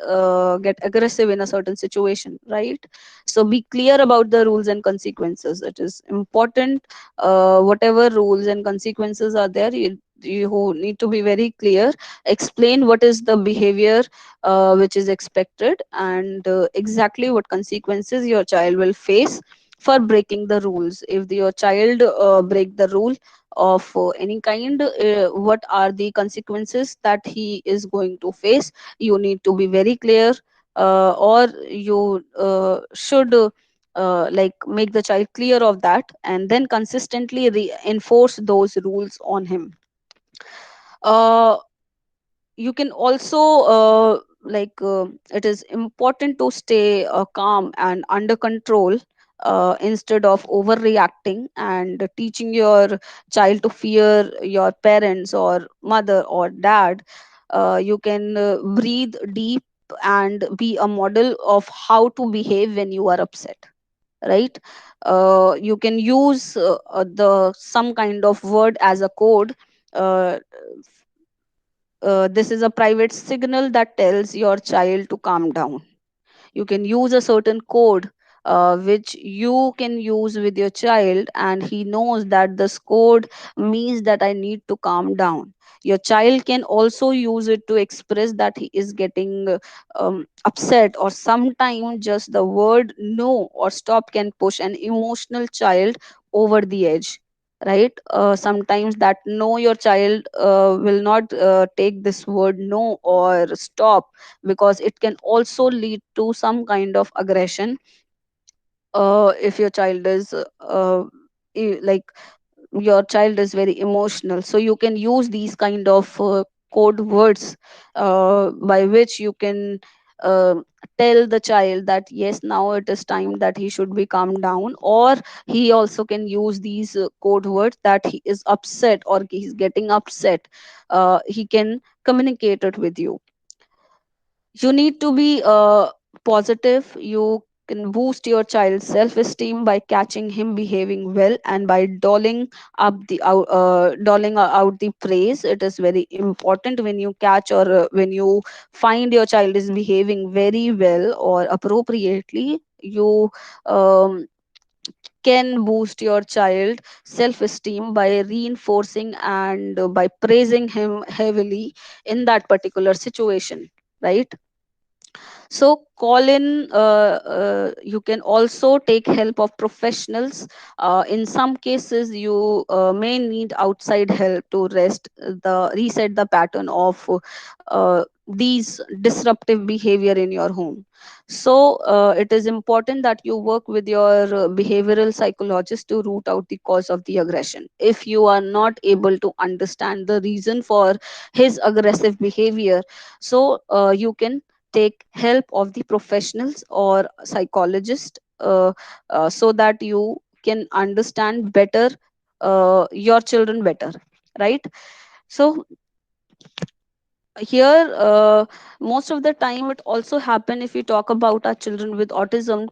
A: get aggressive in a certain situation, right? So be clear about the rules and consequences. It is important. Whatever rules and consequences are there, you who need to be very clear. Explain what is the behavior which is expected, and exactly what consequences your child will face for breaking the rules. If your child break the rule of any kind, what are the consequences that he is going to face? You need to be very clear, or you should make the child clear of that, and then consistently enforce those rules on him. uh, you can also it is important to stay calm and under control, instead of overreacting and teaching your child to fear your parents or mother or dad. You can breathe deep and be a model of how to behave when you are upset, right? You can use the some kind of word as a code, uh, this is a private signal that tells your child to calm down. You can use a certain code which you can use with your child, and he knows that this code means that I need to calm down. Your child can also use it to express that he is getting upset, or sometimes just the word no or stop can push an emotional child over the edge, right? Sometimes that no, your child will not take this word no or stop, because it can also lead to some kind of aggression. If your child is like, your child is very emotional, so you can use these kind of code words by which you can uh, tell the child that yes, now it is time that he should be calmed down. Or he also can use these code words that he is upset or he's getting upset. He can communicate it with you. You need to be positive. You can boost your child's self-esteem by catching him behaving well, and by doling out the praise. It is very important when you catch, or when you find your child is behaving very well or appropriately, you um, can boost your child self-esteem by reinforcing and by praising him heavily in that particular situation, right? So call in, you can also take help of professionals. In some cases you may need outside help to reset the pattern of these disruptive behavior in your home. So it is important that you work with your behavioral psychologist to root out the cause of the aggression. If you are not able to understand the reason for his aggressive behavior, so you can take help of the professionals or psychologist, so that you can understand better your children better, right? So here, most of the time it also happen, if we talk about our children with autism,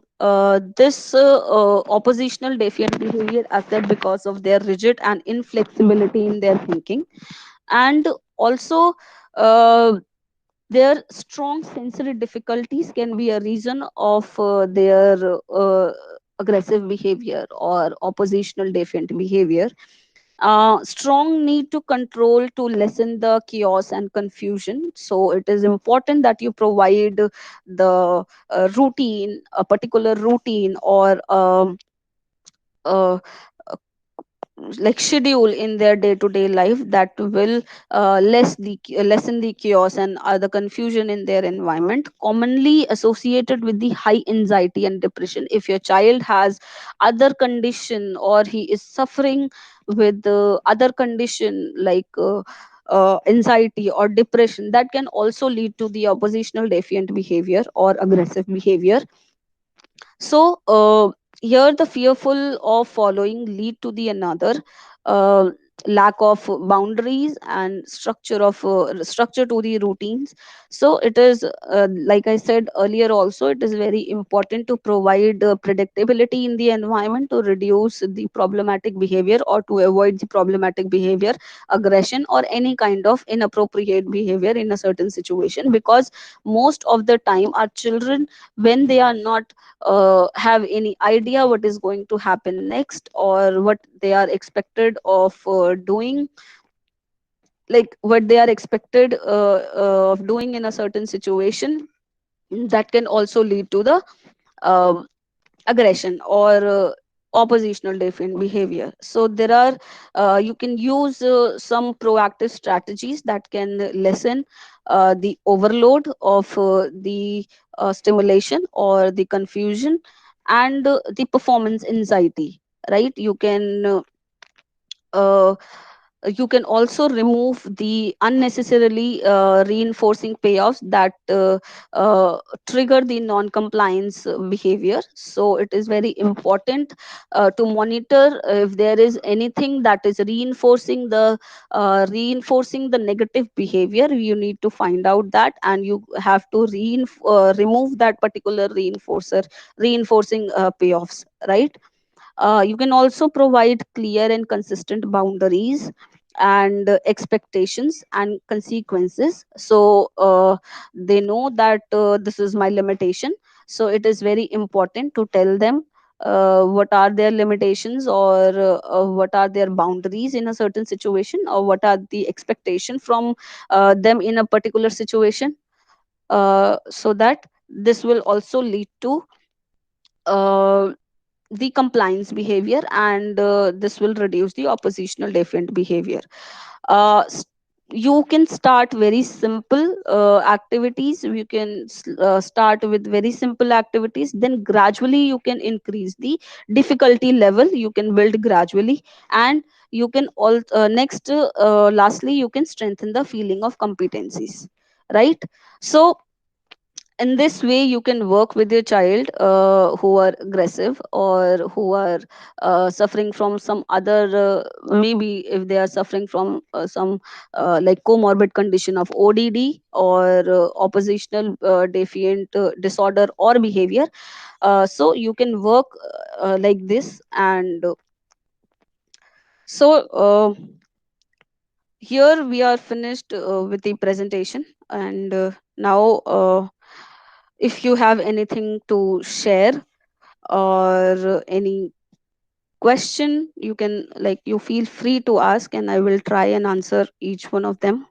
A: this oppositional defiant behavior occur because of their rigid and inflexibility in their thinking. And also, uh, their strong sensory difficulties can be a reason of their aggressive behavior or oppositional defiant behavior. Strong need to control to lessen the chaos and confusion. So it is important that you provide the routine, a particular routine, or uh, like schedule in their day to day life that will lessen the chaos and the confusion in their environment, commonly associated with the high anxiety and depression. If your child has other condition, or he is suffering with other condition like anxiety or depression, that can also lead to the oppositional defiant behavior or aggressive behavior. So here the fearful of following lead to the another, uh, lack of boundaries and structure to the routines. So it is, like I said earlier also, it is very important to provide predictability in the environment to reduce the problematic behavior or to avoid the problematic behavior, aggression, or any kind of inappropriate behavior in a certain situation. Because most of the time our children, when they are not have any idea what is going to happen next, or what they are expected of doing, like what they are expected of doing in a certain situation, that can also lead to the um aggression or oppositional defiant behavior. So there are, you can use some proactive strategies that can lessen the overload of the stimulation or the confusion and the performance anxiety, right? Uh, you can also remove the unnecessarily reinforcing payoffs that trigger the non-compliance behavior. So it is very important to monitor if there is anything that is reinforcing the negative behavior. You need to find out that, and you have to remove that particular reinforcing payoffs, right? You can also provide clear and consistent boundaries. and expectations and consequences. So they know that this is my limitation. So it is very important to tell them what are their limitations, or what are their boundaries in a certain situation, or what are the expectation from them in a particular situation, so that this will also lead to uh, the compliance behavior, and this will reduce the oppositional defiant behavior. You can start very simple activities. You can start with very simple activities, then gradually you can increase the difficulty level. You can build gradually, and you can all next lastly you can strengthen the feeling of competencies, right? So in this way you can work with your child who are aggressive, or who are suffering from some other, maybe if they are suffering from some like comorbid condition of ODD, or oppositional defiant disorder or behavior. So you can work like this. And so here we are finished with the presentation. And now if you have anything to share, or any question, you can, like, you feel free to ask, and I will try and answer each one of them.